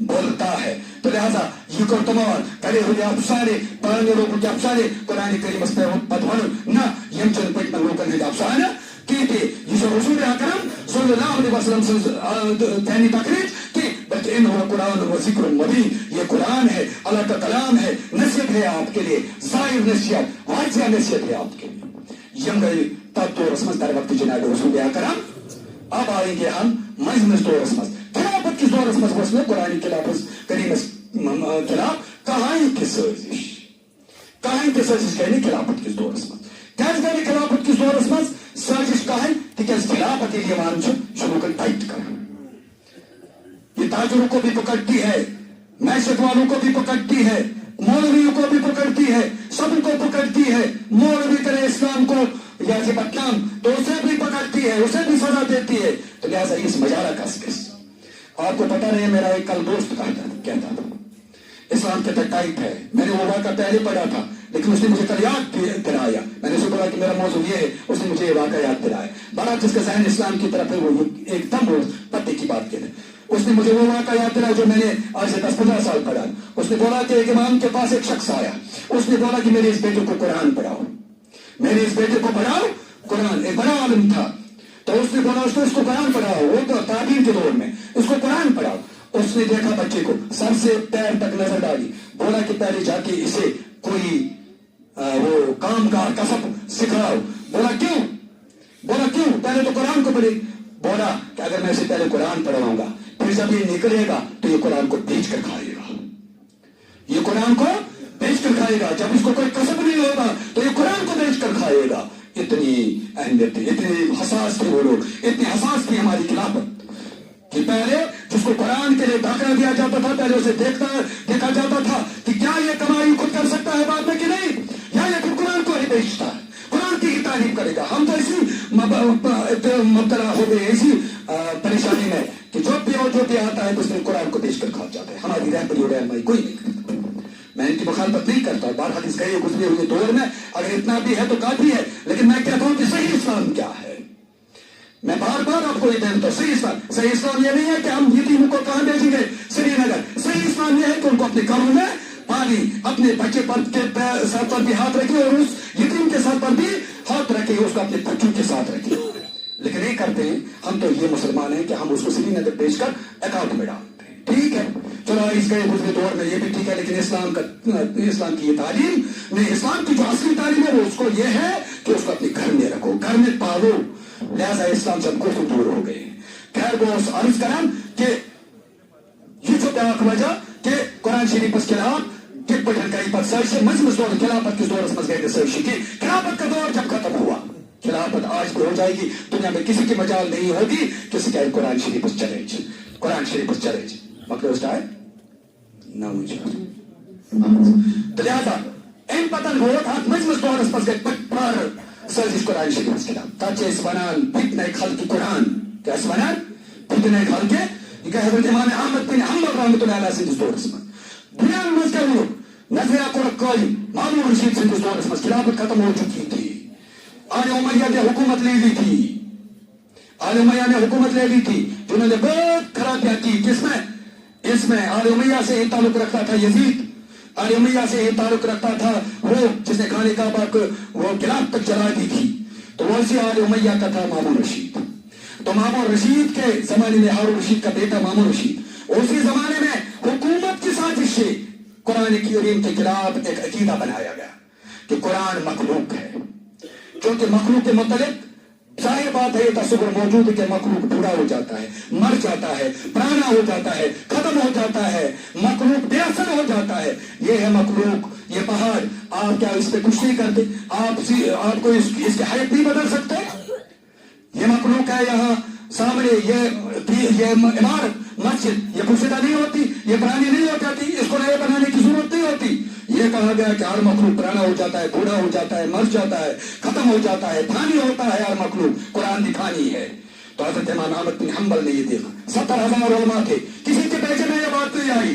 بولتا ہے. تو لہذا یہ کو تمام کرے ہوئے افسانے پرانے لوگوں کے افسانے قرآن کریم اس پر بدھن نہ یم چند پٹ میں لوگوں نے افسانہ کی تھی، یہ رسول اکرم صلی اللہ علیہ وسلم سے ذہنی تخریج کی، بلکہ انہو قرآن و ذکر مبین، یہ قرآن ہے، اللہ کا کلام ہے، نصیحت ہے آپ کے لیے، ظاہر نصیحت، واضح نصیحت ہے آپ کے لیے. یم گئی تب تو رسمت در وقت جناب رسول اکرم. اب آئیں گے ہم مجمس دور رسمت خلافت کی دور رسمت اس میں قرآن خلافت کریم خلاف کہاں کی سازش کہنے خلافت کی دور رسمت کیسے کہنے خلافت کی دور رسمت سازش کہیں تکیاز خلافت یہ مان شروع کر ٹائٹ کر، یہ تاجروں کو بھی پکڑتی ہے، معیشت والوں کو بھی پکڑتی ہے، مولویوں کو بھی پکڑتی ہے، سب کو پکڑتی ہے. مولوی کرے اسلام کو یا سے بدنام تو اسے بھی پکڑتی ہے، اسے بھی سزا دیتی ہے. تو لہٰذا اس مجارہ کا آپ کو پتا نہیں، میرا ایک کل دوست کہتا تھا اسلام کے ٹائٹ ہے. میں نے وہ واقعہ پہلے پڑھا تھا لیکن اس نے مجھے کل یاد دلایا. میں نے اسے بولا کہ میرا موضوع یہ ہے، اس نے مجھے یہ واقعہ یاد دلایا. بڑا جس کا ذہن اسلام کی طرف ہے وہ ایک دم پتے کی بات کہتے ہیں. اس نے مجھے وہ واقعہ یاد دلایا جو میں نے آج سے 10-15 سال پڑھا. اس نے بولا کہ ایک امام کے پاس ایک شخص آیا، اس نے بولا کہ میرے اس بیٹے کو قرآن پڑھاؤ، میرے اس بیٹے کو پڑھاؤ قرآن. ایک بڑا عالم تھا تو اس نے بولا اس کو قرآن پڑھاؤ، وہ تو تعلیم کے دور میں اس کو قرآن پڑھاؤ. اس نے دیکھا بچے کو سر سے پیر تک نظر ڈالی، بولا کہ پہلے جا کے اسے کوئی وہ کام کار کسب سکھاؤ. بولا کیوں پہلے تو قرآن کو پڑھے. بولا کہ اگر میں اسے پہلے قرآن پڑھاؤں گا پھر جب یہ نکلے گا تو یہ قرآن کو بیچ کر کھائے گا، یہ قرآن کو بیچ کر کھائے گا. جب اس کو کوئی کسب نہیں ہوگا تو یہ قرآن کو بیچ کر کھائے گا. اتنی اہمیت تھی، اتنے حساس تھے وہ لوگ، اتنی حساس تھی ہماری خلافت کہ پہلے جس کو قرآن کے لیے داخلہ دیا جاتا تھا پہلے اسے دیکھا جاتا تھا کہ کیا یہ کمائی خود کر سکتا ہے بعد میں کہ نہیں، یا یہ پھر قرآن کو ہی بیچتا ہے، قرآن کی ہی تعریف کرے گا. ہم تو اسی مبتلا ہو گئے اسی پریشانی میں کہ جو بھی آتا ہے تو اس نے قرآن کو بیچ کر کھا جاتا ہے. ہماری رہبری اور رہنمائی کوئی نہیں کرتا. میں ان کی مخالفت نہیں کرتا، بار حدیث کہی گزرے ہوئے دور میں اگر اتنا بھی ہے تو کافی ہے، لیکن میں کہتا ہوں کہ صحیح اسلام کیا ہے. میں بار بار آپ کو یہ کہتا ہوں صحیح اسلام یہ نہیں ہے کہ ہم یتیموں کو کہاں بھیجیں گے سری نگر. صحیح اسلام یہ ہے کہ ان کو اپنے گھروں میں پانی، اپنے بچے پر کے سر پر بھی ہاتھ رکھے اور اس یتیم کے سر پر بھی ہاتھ رکھے، اس کو اپنے بچوں کے ساتھ رکھے. لیکن نہیں کرتے ہیں ہم. تو یہ مسلمان ہیں کہ ہم اس کو سری نگر بیچ کر اکاؤنٹ میں ڈالتے ہیں. ٹھیک ہے چلو اس کے گزرے دور میں یہ بھی ٹھیک ہے، لیکن اسلام کی یہ تعلیم نہیں، اسلام کی جو اصلی تعلیم ہے وہ اس کو یہ ہے کہ اس کو اپنے گھر میں رکھو، گھر میں پالو. لہذا اسلام سے کو دور ہو گئے. خیر وہ عرض کریں کہ یہ جو بیاق وجہ کہ قرآن شریف اس خلاف کت پٹن کئی پر سرش مجمس دور خلافت کی دور اس گئے سرش کی. خلافت کا دور جب ختم ہوا، خلافت آج بھی ہو جائے گی، دنیا میں کسی کی مجال نہیں ہوگی کسی کا قرآن شریف اس چلے جی، قرآن شریف اس چلے جی مطلب اس کا ہے نہ مجھے. تو لہذا ان پتن ہوت ہاتھ مجمس دور اس گئے پر سرش قرآن شریف اس خلاف تاچے اس بنان فتنہ خلق قرآن کیا اس بنان فتنہ خلق یہ کہ حضرت امام احمد بن حنبل رحمۃ اللہ علیہ سے دور اس میں دنیا میں مذکر ہو نظر قرآن قائم مامون رشید سے دور اس میں خلافت ختم ہو چکی تھی. آل امیہ نے حکومت لے لی تھی، آل امیہ نے حکومت لے لی تھی جنہوں نے بہت خرابیاں کی. کس میں؟ اس میں آل امیہ سے تعلق رکھتا تھا یزید، آل امیہ سے تعلق رکھتا تھا وہ جس نے خانہ کعبہ کو وہ گلاف تک جلا دی تھی، تو وہ اسی آل امیہ کا تھا مامون رشید. تو مامون رشید کے زمانے میں ہارون رشید کا بیٹا مامون رشید، اسی زمانے میں حکومت کی سازش سے قرآن کریم کے خلاف ایک عقیدہ بنایا گیا کہ قرآن مخلوق ہے. کیونکہ مخلوق کے متعلق ظاہر بات ہے یہ تصور موجود ہے کہ مخلوق بوڑھا ہو جاتا ہے، مر جاتا ہے، پرانا ہو جاتا ہے، ختم ہو جاتا ہے، مخلوق بے اثر ہو جاتا ہے. یہ ہے مخلوق، یہ پہاڑ آپ کیا اس پہ کچھ نہیں کرتے، آپ کو اس کی حیثیت نہیں بدل سکتے. یہ مخلوق ہے یہاں سامنے، یہ عمارت مسجد یہ پوشیدہ نہیں ہوتی، یہ پرانی نہیں ہو جاتی، اس کو نئے بنانے کی ضرورت نہیں ہوتی. یہ کہا گیا کہ ہر مخلوق پرانا ہو جاتا ہے، بوڑھا ہو جاتا ہے، مر جاتا ہے، ختم ہو جاتا ہے، فانی ہوتا ہے ہر مخلوق. قرآن بھی فانی ہے. تو حضرت امام احمد بن حنبل نے یہ دیکھا. 70,000 علماء تھے، کسی کے پیچھے میں یہ بات نہیں آئی،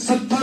70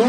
2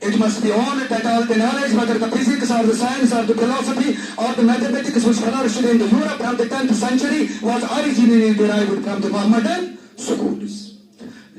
it must be on that all the knowledge, whether the physics or the science or the philosophy or the mathematics which flourished in the Europe from the 10th century was originally derived from the Mohammedan schools.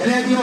Galileo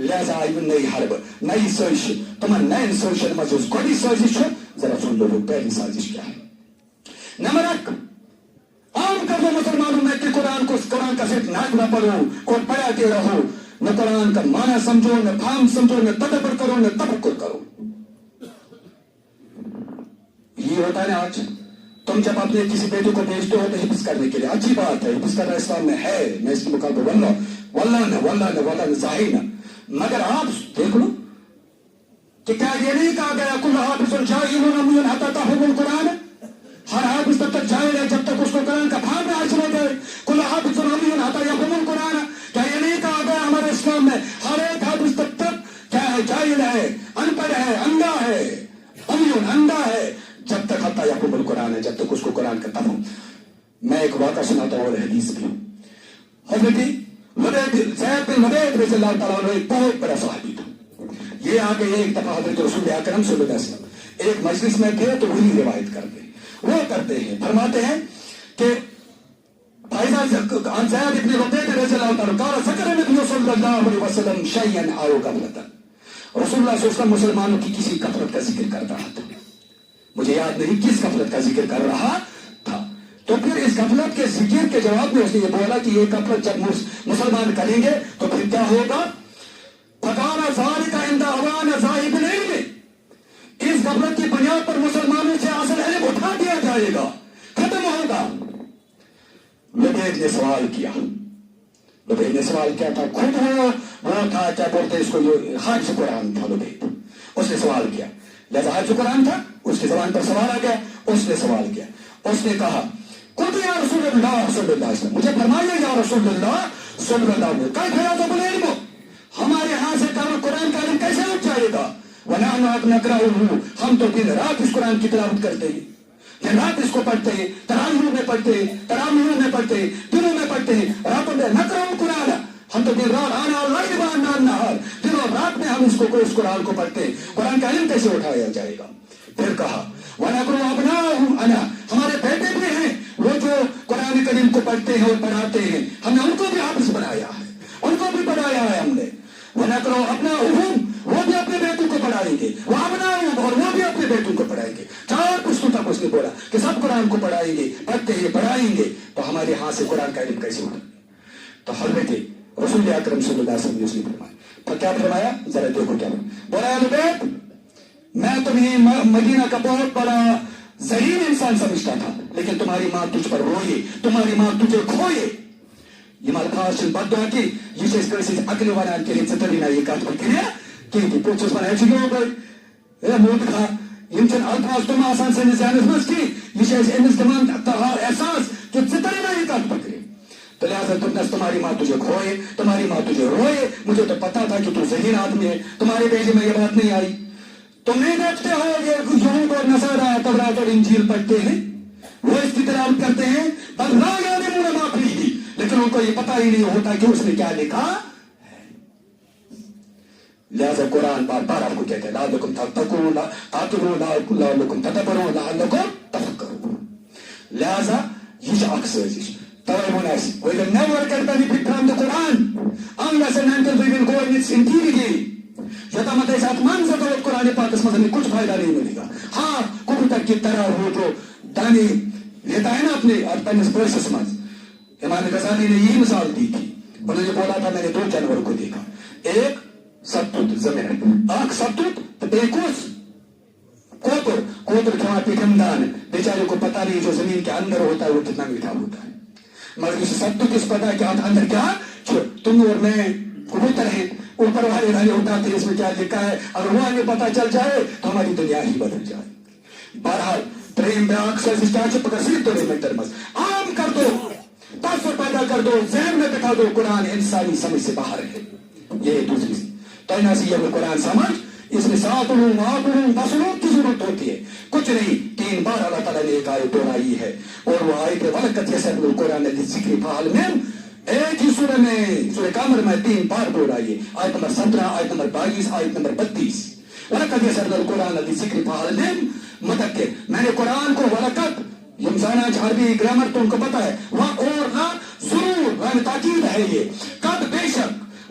لہذا آئی نئی حرب نئی سازش تمہن نئن سازشن مز گۄڈنِچ سازش ذرا سن لو پہلی سازش کیا ہے. نمبر 1 عام کر دو مسلمانوں میں کہ قرآن کا صرف نعت نہ پڑھو اور پڑھاتے رہو, نہ قرآن کا معنی سمجھو, نہ فہم سمجھو, نہ تدبر کرو, نہ تفکر کرو. یہ ہوتا ہے نا آج تم جب اپنے کسی بیٹے کو بھیجتے ہو تو حفظ کرنے کے لیے, اچھی بات ہے, حفظ کرنا اسلام میں ہے, میں اس کے مقابلے واللہ ظاہر نہ, مگر آپ دیکھ لو کہ کیا یہ نہیں کہا گیا کل حافظ جاہل حتی تحفظ القرآن, ہر حافظ تب تک جاہل ہے جب تک اس کو قرآن کا فہم نہ حاصل ہو جائے. کل حافظ حتی یفهم القرآن, کیا یہ نہیں کہا گیا ہمارے اسلام میں ہر ایک حافظ تب تک کیا ہے, جاہل ہے, ان پڑھ ہے, اندھا ہے, اندھا ہے, جب تک حتی یفهم القرآن ہے, جب تک اس کو قرآن کا تفہم. میں ایک واقعہ سناتا ہوں اور حدیث بھی. حضرت زید بن حبیب رضی اللہ تعالیٰ عنہ ایک بہت بڑا صحابی تھا. یہ آگے ایک دفعہ حضرت رسول اکرم صلی اللہ علیہ وسلم ایک مجلس میں تھے تو وہی روایت کرتے وہ کرتے ہیں, فرماتے ہیں کہ زید بن حبیب رضی اللہ تعالیٰ قال ذکر نبی صلی اللہ علیہ وسلم شیئا او غفلۃ, رسول اللہ صلی اللہ علیہ وسلم مسلمانوں کی کسی غفلت کا ذکر کر رہا تھا, مجھے یاد نہیں کس غفلت کا ذکر کر رہا تھا. تو پھر اس غفلت کے ذکر کے جواب میں اس نے یہ بولا کہ یہ غفلت جب مسلمان کریں گے تو پھر کیا ہوگا, فکان ذالک عند اوان ذاہب العلم, اس غفلت کی بنیاد پر مسلمانوں سے اصل علم اٹھا دیا جائے گا, ختم ہوگا. لبید نے سوال کیا, لبید نے سوال کیا تھا, خود وہ تھا کیا بولتے اس کو, جو حافظ قرآن تھا لبید, اس نے سوال کیا, لہذا حافظ قرآن تھا, اس کی زبان پر سوال آ گیا, اس نے سوال کیا, اس نے کہا قلت یا رسول اللہ صلی اللہ علیہ وسلم, مجھے فرمائیے یا رسول اللہ صلی اللہ علیہ وسلم, کیف یذهب العلم, ہمارے ہاں سے قرآن کا علم کیسے اٹھ جائے گا, ونحن نقرأه, ہم تو دن رات اس قرآن کی تلاوت کرتے ہیں, دن رات اس کو پڑھتے ہیں, تراویح میں پڑھتے ہیں, تراویح میں پڑھتے ہیں, دنوں میں پڑھتے ہیں, راتوں میں نقرأ القرآن, ہم تو دن رات آنا الليل وآنا النهار, دنوں رات میں ہم اس قرآن کو پڑھتے ہیں, قرآن کا علم کیسے اٹھایا جائے گا. پھر کہا وَنَقْرُ أَبْنَاءَهُمْ أَنَا, ہمارے بیٹے بھی ہیں وہ جو قرآن کریم کو پڑھتے ہیں اور پڑھاتے ہیں, ہم نے ان کو بھی حافظ بنایا ہے, ان کو بھی پڑھایا ہے ہم نے. وَنَقْرُ أَبْنَاءَهُمْ, وہ بھی اپنے بیٹوں کو پڑھائیں گے, وَأَبْنَاءَهُمْ, اور وہ بھی اپنے بیٹوں کو پڑھائیں گے. 4 پشتوں تک اس نے بولا کہ سب قرآن کو پڑھائیں گے, پڑھتے ہیں, پڑھائیں گے, تو ہمارے ہاں سے قرآن کا علم کیسے اٹھا. تو حضرت رسول اکرم صلی اللہ علیہ وسلم نے اس نے فرمایا, تو کیا فرمایا, ذرا دیکھو کیا بولا, لبید میں تمہیں مدینہ کا بہت بڑا ذہین انسان سمجھتا تھا, لیکن تمہاری ماں تجھ پر روئے, تمہاری ماں تجھے کھوئے. یہ مالفاظ بدعا کی یہ سے اسکرسی عقل ونان کے لیے سترینہ یہ کات پر کریا کہ پوچھوس من ایچی گئو گئے موت کھا یمچن الفاظ تم آسان سے نزیانت مز کی یہ سے انس دمان تحار احساس کہ سترینہ یہ کات پر کریا. تو لہذا تمہاری ماں تجھے کھوئے, تمہاری ماں تجھے روئے, مجھے تو پتا تھا کہ تو ذہین آدمی ہے, تمہارے بیجے میں یہ بات نہیں آئی. تم نہیں دیکھتے ہو یہ یہود اور نصارہ تورات اور انجیل پڑھتے ہیں, وہ اس کی تلاوت کرتے ہیں, بل لا یعلمون ما فیہ, لیکن ان کو یہ پتہ ہی نہیں ہوتا کہ اس نے کیا لکھا ہے. لہذا قرآن بار بار آپ کو کہتے ہیں لعلکم تتقون, لعلکم تدبرون, لعلکم تفکرون. لہذا یہ جو اکثر we will never get benefit from the Quran unless and until we will go in its interiority. یتامت ایسا اتمان سے تو قرآن پاک اس مذہب میں کچھ فائدہ نہیں ملے گا. ہاں کبوتر کی طرح وہ جو دانی لیتا ہے نا اپنے پرسس میں, امام غزالی نے یہی مثال دی تھی. انہوں نے بولا تھا میں نے 2 جانور کو دیکھا, ایک ستوت زمین, آنکھ ستوت, ایکوس کوتر کھوا پیٹھمدان, بیچارے کو پتہ نہیں جو زمین کے اندر ہوتا ہے وہ کتنا میٹھا ہوتا ہے. مگر اسے ستوت اس پتہ ہے کہ اندر کیا, تم اور میں کبوتر ہیں, اوپر والے والے اٹھاتے ہیں اس میں کیا لکھا ہے, اگر وہ ہمیں پتہ چل جائے تو ہماری دنیا ہی بدل جائے. بہرحال پریم بیاق سے اس چاچے پکر صرف تو نہیں مز عام کر دو, تاثر پیدا کر دو, ذہن میں بٹھا دو قرآن انسانی سمجھ سے باہر ہے. یہ دوسری تیناسی ہے قرآن سمجھ, اس میں 7 علوم 8 علوم 10 علوم کی ضرورت ہوتی ہے, کچھ نہیں. 3 بار اللہ تعالیٰ نے ایک آیت دہرائی ہے, اور وہ آیت وَلَقَدْ يَسَّرْنَا الْقُرْآنَ لِلذِّكْرِ فَهَلْ مِن, ایک ہی سورہ میں سورہ قمر میں 3 بار دہرائی ہے, آیت نمبر 17, آیت نمبر 22, آیت نمبر 32. وَلَقَدْ يَسَّرْنَا الْقُرْآنَ لِلذِّكْرِ فَهَلْ مِن مُدَّكِرٍ, میں نے قرآن کو وَلَقَدْ یمزانہ عربی گرامر تو ان کو پتا ہے, اور نہ ضرور تاکید ہے, یہ قد بے شک,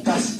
10।